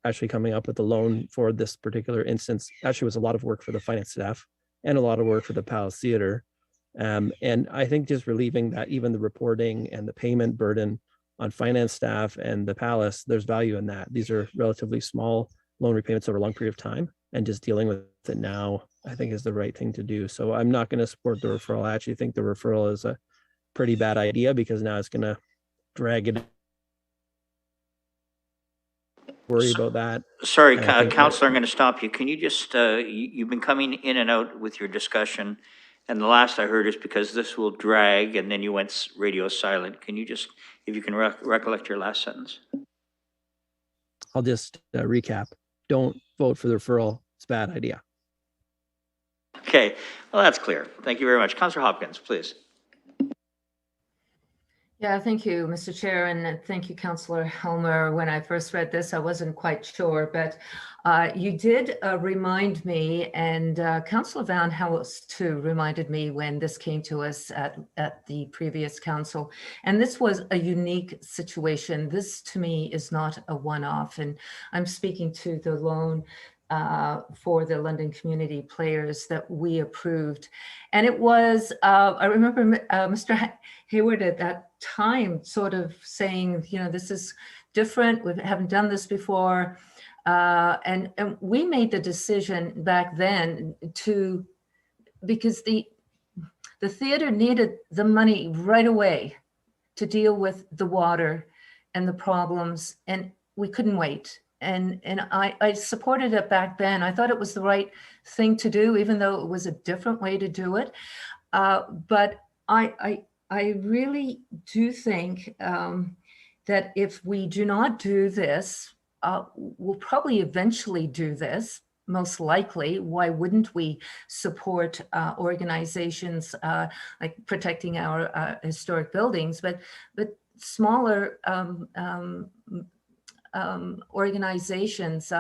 actually coming up with a loan for this particular instance actually was a lot of work for the finance staff and a lot of work for the Palace Theatre. And I think just relieving that, even the reporting and the payment burden on finance staff and the Palace, there's value in that. These are relatively small loan repayments over a long period of time, and just dealing with it now, I think, is the right thing to do. So I'm not going to support the referral. I actually think the referral is a pretty bad idea, because now it's going to drag it. Worry about that. Sorry, Counselor, I'm going to stop you. Can you just, you've been coming in and out with your discussion, and the last I heard is because this will drag, and then you went radio silent. Can you just, if you can recollect your last sentence? I'll just recap. Don't vote for the referral. It's a bad idea. Okay, well, that's clear. Thank you very much. Counselor Hopkins, please. Yeah, thank you, Mr. Chair, and thank you, Councillor Helmer. When I first read this, I wasn't quite sure, but you did remind me, and Councillor Van Helst too reminded me when this came to us at the previous council. And this was a unique situation. This, to me, is not a one-off, and I'm speaking to the loan for the London Community Players that we approved. And it was, I remember Mr. Hayward at that time sort of saying, you know, this is different, we haven't done this before. And we made the decision back then because the theater needed the money right away to deal with the water and the problems, and we couldn't wait. And I supported it back then. I thought it was the right thing to do, even though it was a different way to do it. But I really do think that if we do not do this, we'll probably eventually do this, most likely. Why wouldn't we support organizations like protecting our historic buildings, but smaller organizations,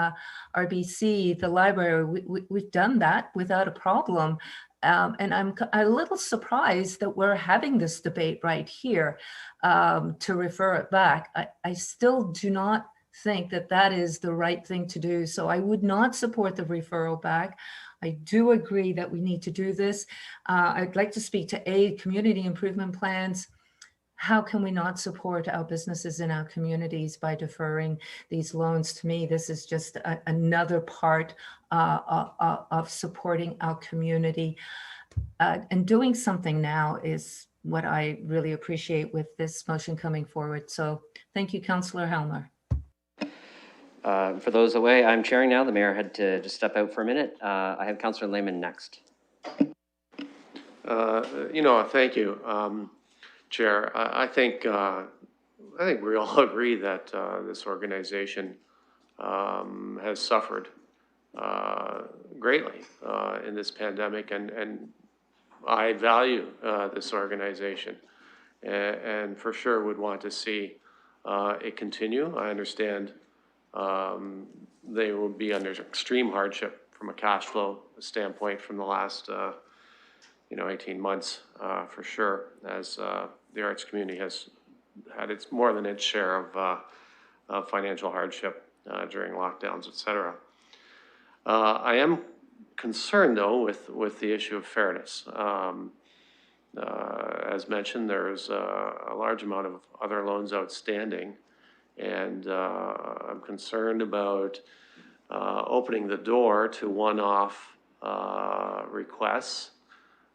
RBC, the library, we've done that without a problem. And I'm a little surprised that we're having this debate right here to refer it back. I still do not think that that is the right thing to do. So I would not support the referral back. I do agree that we need to do this. I'd like to speak to community improvement plans. How can we not support our businesses in our communities by deferring these loans? To me, this is just another part of supporting our community. And doing something now is what I really appreciate with this motion coming forward. So thank you, Councillor Helmer. For those away, I'm chairing now. The mayor had to just step out for a minute. I have Councillor Lehman next. Thank you. Chair, I think we all agree that this organization has suffered greatly in this pandemic, and I value this organization, and for sure would want to see it continue. I understand they will be under extreme hardship from a cash flow standpoint from the last 18 months for sure, as the arts community has had more than its share of financial hardship during lockdowns, et cetera. I am concerned, though, with the issue of fairness. As mentioned, there's a large amount of other loans outstanding, and I'm concerned about opening the door to one-off requests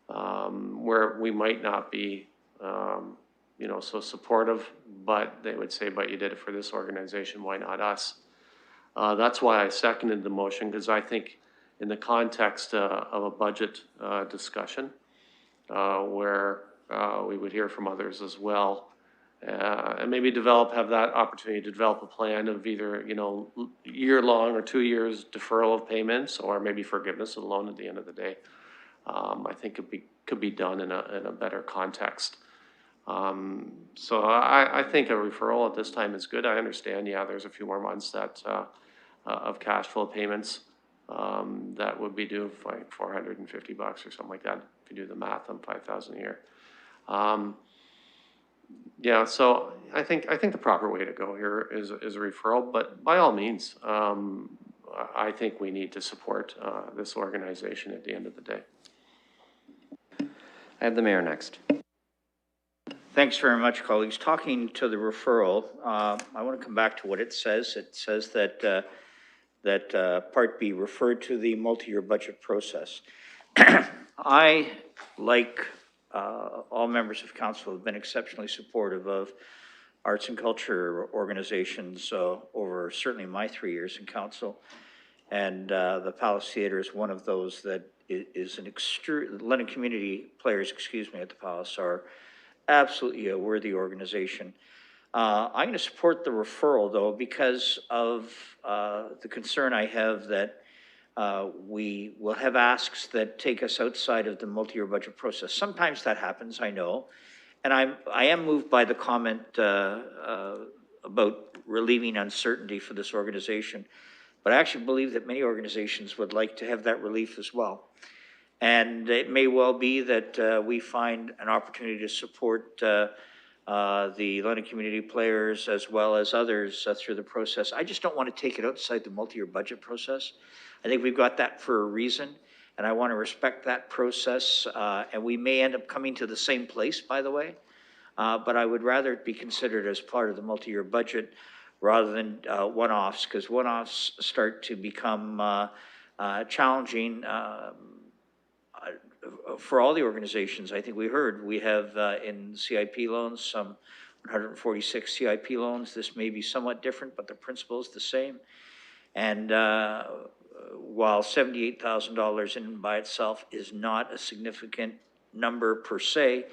where we might not be so supportive, but they would say, but you did it for this organization, why not us? That's why I seconded the motion, because I think in the context of a budget discussion, where we would hear from others as well, and maybe have that opportunity to develop a plan of either, year-long or 2 years deferral of payments, or maybe forgiveness of the loan at the end of the day. I think it could be done in a better context. So I think a referral at this time is good. I understand, there's a few more months that of cash flow payments that would be due like $450 or something like that, if you do the math on 5,000 a year. Yeah, so I think the proper way to go here is a referral, but by all means, I think we need to support this organization at the end of the day. I have the mayor next. Thanks very much, colleagues. Talking to the referral, I want to come back to what it says. It says that Part B referred to the multi-year budget process. I, like all members of council, have been exceptionally supportive of arts and culture organizations over certainly my 3 years in council. And the Palace Theatre is one of those that is an London community players, at the Palace are absolutely a worthy organization. I'm going to support the referral, though, because of the concern I have that we will have asks that take us outside of the multi-year budget process. Sometimes that happens, I know. And I am moved by the comment about relieving uncertainty for this organization. But I actually believe that many organizations would like to have that relief as well. And it may well be that we find an opportunity to support the London community players as well as others through the process. I just don't want to take it outside the multi-year budget process. I think we've got that for a reason, and I want to respect that process. And we may end up coming to the same place, by the way, but I would rather it be considered as part of the multi-year budget rather than one-offs, because one-offs start to become challenging for all the organizations. I think we heard we have in CIP loans some 146 CIP loans. This may be somewhat different, but the principle is the same. And while $78,000 in and by itself is not a significant number per se,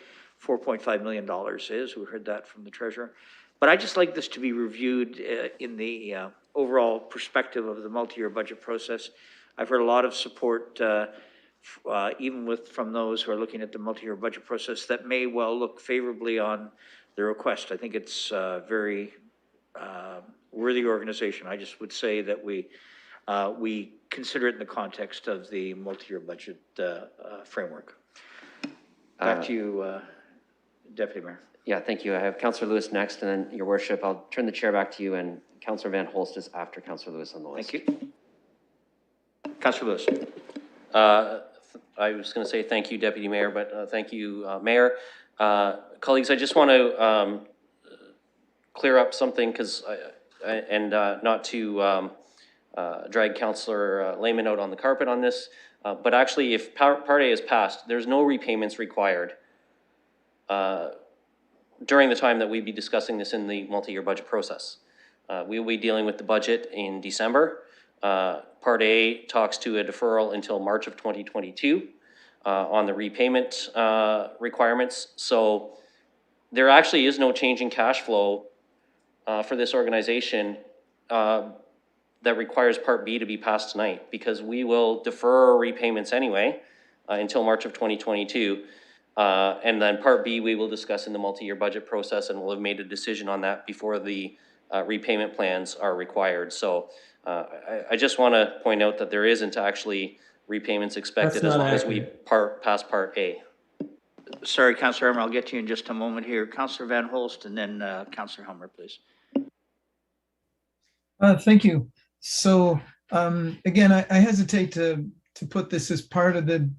$4.5 million is. We heard that from the treasurer. But I just like this to be reviewed in the overall perspective of the multi-year budget process. I've heard a lot of support, even from those who are looking at the multi-year budget process, that may well look favorably on the request. I think it's a very worthy organization. I just would say that we consider it in the context of the multi-year budget framework. Back to you, Deputy Mayor. Yeah, thank you. I have Councillor Lewis next, and then, Your Worship, I'll turn the chair back to you, and Councillor Van Holst is after Councillor Lewis on the list. Thank you. Councillor Lewis. I was going to say thank you, Deputy Mayor, but thank you, Mayor. Colleagues, I just want to clear up something, because not to drag Councillor Lehman out on the carpet on this, but actually, if Part A is passed, there's no repayments required during the time that we'd be discussing this in the multi-year budget process. We will be dealing with the budget in December. Part A talks to a deferral until March of 2022 on the repayment requirements. So there actually is no change in cash flow for this organization that requires Part B to be passed tonight, because we will defer repayments anyway until March of 2022. And then Part B we will discuss in the multi-year budget process, and we'll have made a decision on that before the repayment plans are required. So I just want to point out that there isn't actually repayments expected as long as we pass Part A. Sorry, Councillor Helmer, I'll get to you in just a moment here. Councillor Van Holst, and then Councillor Helmer, please. Thank you. So again, I hesitate to put this as part of the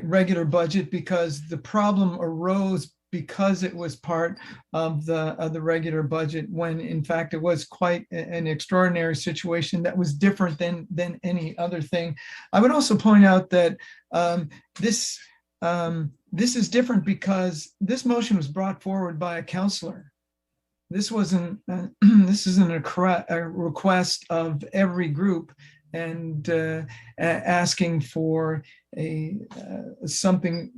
regular budget, because the problem arose because it was part of the regular budget, when in fact it was quite an extraordinary situation that was different than any other thing. I would also point out that this is different because this motion was brought forward by a councillor. This wasn't. This isn't a request of every group and asking for something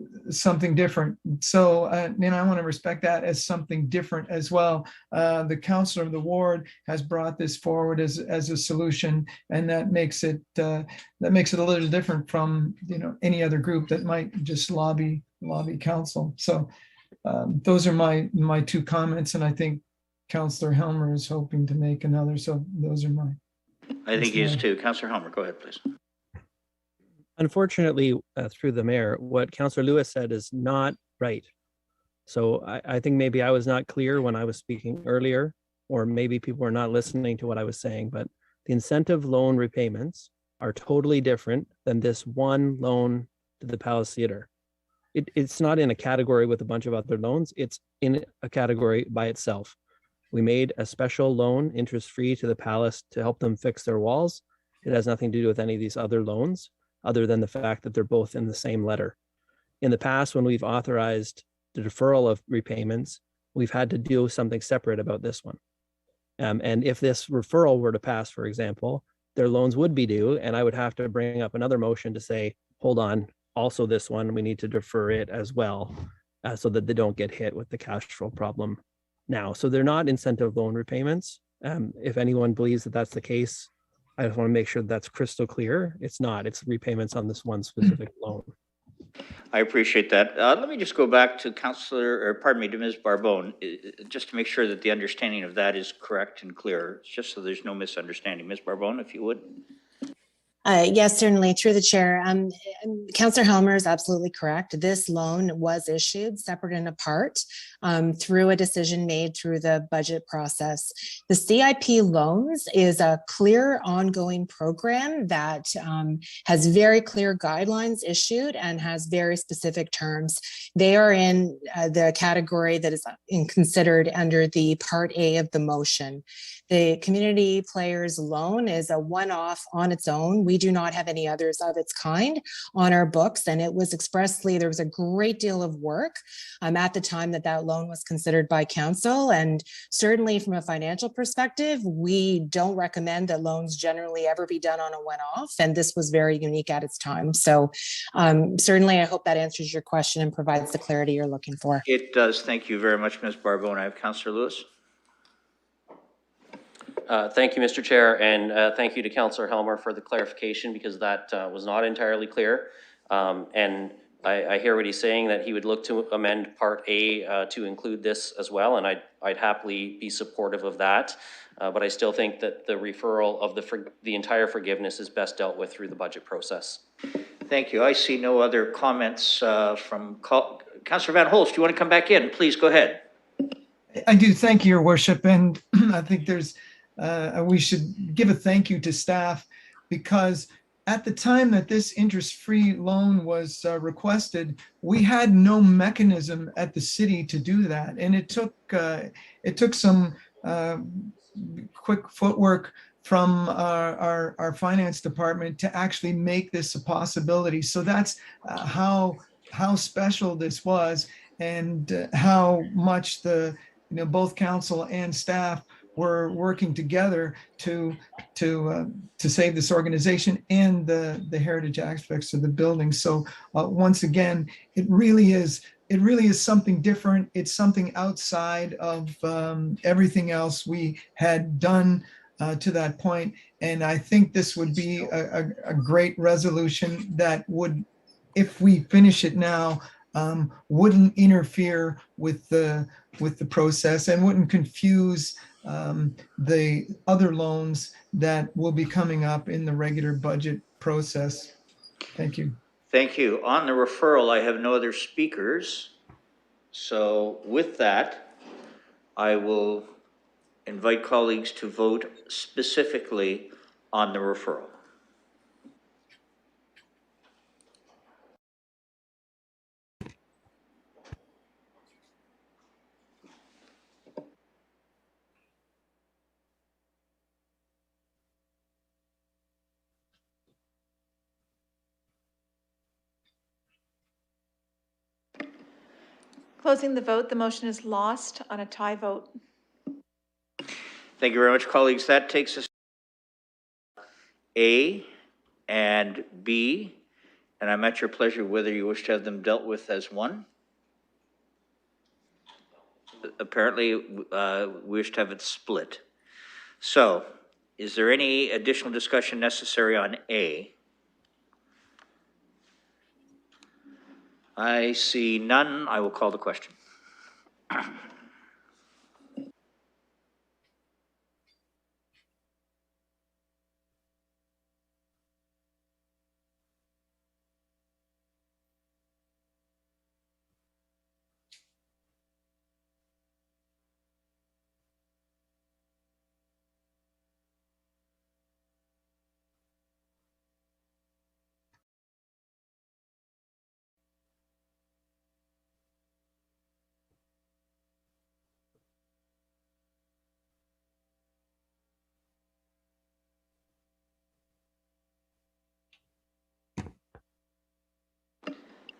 different. So I want to respect that as something different as well. The councillor of the ward has brought this forward as a solution, and that makes it a little different from any other group that might just lobby council. So those are my two comments, and I think Councillor Helmer is hoping to make another. So those are mine. I think Mr. he is Mayor. too. Councillor Helmer, go ahead, please. Unfortunately, through the mayor, what Councillor Lewis said is not right. So I think maybe I was not clear when I was speaking earlier, or maybe people were not listening to what I was saying, but the incentive loan repayments are totally different than this one loan to the Palace Theatre. It's not in a category with a bunch of other loans. It's in a category by itself. We made a special loan, interest-free, to the Palace to help them fix their walls. It has nothing to do with any of these other loans, other than the fact that they're both in the same letter. In the past, when we've authorized the deferral of repayments, we've had to do something separate about this one. And if this referral were to pass, for example, their loans would be due, and I would have to bring up another motion to say, hold on, also this one, we need to defer it as well, so that they don't get hit with the cash flow problem now. So they're not incentive loan repayments. If anyone believes that that's the case, I just want to make sure that's crystal clear. It's not, it's repayments on this one specific loan. I appreciate that. Let me just go back to to Ms. Barbone, just to make sure that the understanding of that is correct and clear, just so there's no misunderstanding. Ms. Barbone, if you would. Yes, certainly, through the chair. Councillor Helmer is absolutely correct. This loan was issued separate and apart through a decision made through the budget process. The CIP loans is a clear ongoing program that has very clear guidelines issued and has very specific terms. They are in the category that is considered under the Part A of the motion. The community players loan is a one-off on its own. We do not have any others of its kind on our books. And it was expressly, there was a great deal of work at the time that that loan was considered by council. And certainly from a financial perspective, we don't recommend that loans generally ever be done on a one-off. And this was very unique at its time. So certainly I hope that answers your question and provides the clarity you're looking for. It does. Thank you very much, Ms. Barbone. I have Councillor Lewis. Thank you, Mr. Chair, and thank you to Councillor Helmer for the clarification, because that was not entirely clear. And I hear what he's saying, that he would look to amend Part A to include this as well, and I'd happily be supportive of that. But I still think that the referral of the entire forgiveness is best dealt with through the budget process. Thank you. I see no other comments from Councillor Van Holst. Do you want to come back in? Please go ahead. I do. Thank you, Your Worship. And I think we should give a thank you to staff, because at the time that this interest-free loan was requested, we had no mechanism at the city to do that. And it took some quick footwork from our finance department to actually make this a possibility. So that's how special this was, and how much both council and staff were working together to save this organization and the heritage aspects of the building. So once again, it really is something different. It's something outside of everything else we had done to that point. And I think this would be a great resolution that would, if we finish it now, wouldn't interfere with the process and wouldn't confuse the other loans that will be coming up in the regular budget process. Thank you. Thank you. On the referral, I have no other speakers. So with that, I will invite colleagues to vote specifically on the referral. Closing the vote, the motion is lost on a tie vote. Thank you very much, colleagues. That takes us to A and B, and I'm at your pleasure whether you wish to have them dealt with as one. Apparently, we wish to have it split. So, is there any additional discussion necessary on A? I see none. I will call the question.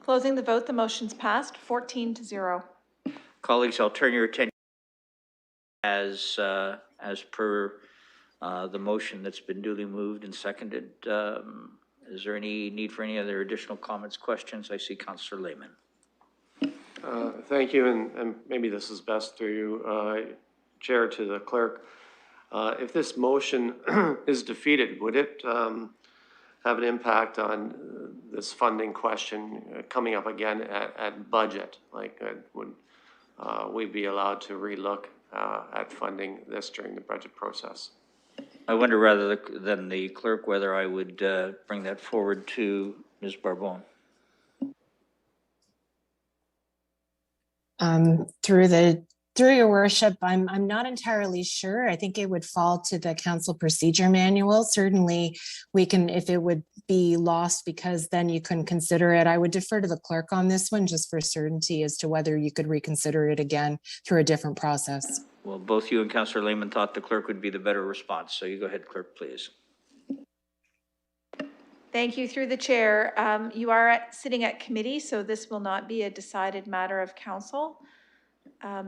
Closing the vote, the motion's passed, 14-0. Colleagues, I'll turn your attention as per the motion that's been duly moved and seconded. Is there any need for any other additional comments, questions? I see Councillor Lehman. Thank you, and maybe this is best through you, Chair, to the clerk. If this motion is defeated, would it have an impact on this funding question coming up again at budget? Like, would we be allowed to relook at funding this during the budget process? I wonder rather than the clerk whether I would bring that forward to Ms. Barbone. Through your worship, I'm not entirely sure. I think it would fall to the council procedure manual. Certainly we can, if it would be lost because then you couldn't consider it, I would defer to the clerk on this one just for certainty as to whether you could reconsider it again through a different process. Well, both you and Councillor Lehman thought the clerk would be the better response. So you go ahead, clerk, please. Thank you. Through the chair, you are sitting at committee, so this will not be a decided matter of council.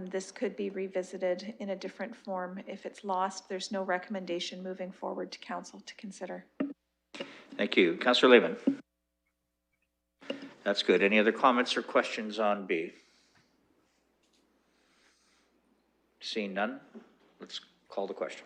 This could be revisited in a different form. If it's lost, there's no recommendation moving forward to council to consider. Thank you. Councillor Lehman. That's good. Any other comments or questions on B? Seeing none, let's call the question.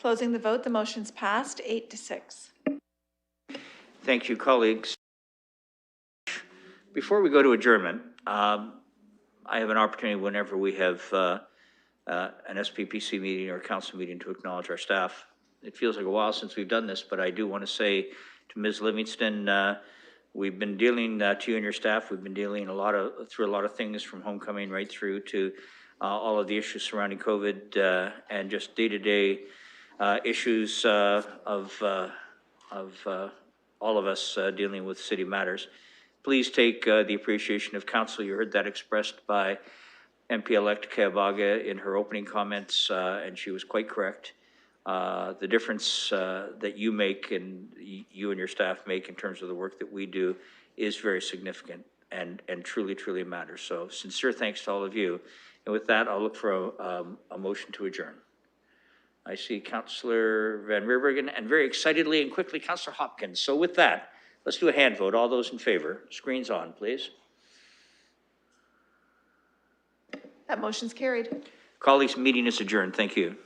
Closing the vote, the motion's passed, 8-6. Thank you, colleagues. Before we go to adjournment, I have an opportunity whenever we have an SPPC meeting or council meeting to acknowledge our staff. It feels like a while since we've done this, but I do want to say to Ms. Livingston, we've been dealing, to you and your staff, we've been dealing through a lot of things from homecoming right through to all of the issues surrounding COVID and just day-to-day issues of all of us dealing with city matters. Please take the appreciation of council. You heard that expressed by MP-elect Kayabaga in her opening comments, and she was quite correct. The difference that you make and you and your staff make in terms of the work that we do is very significant and truly, truly matters. So sincere thanks to all of you. And with that, I'll look for a motion to adjourn. I see Councillor Van Riebergen and very excitedly and quickly Councillor Hopkins. So with that, let's do a hand vote. All those in favor, screens on, please. That motion's carried. Colleagues, meeting is adjourned. Thank you.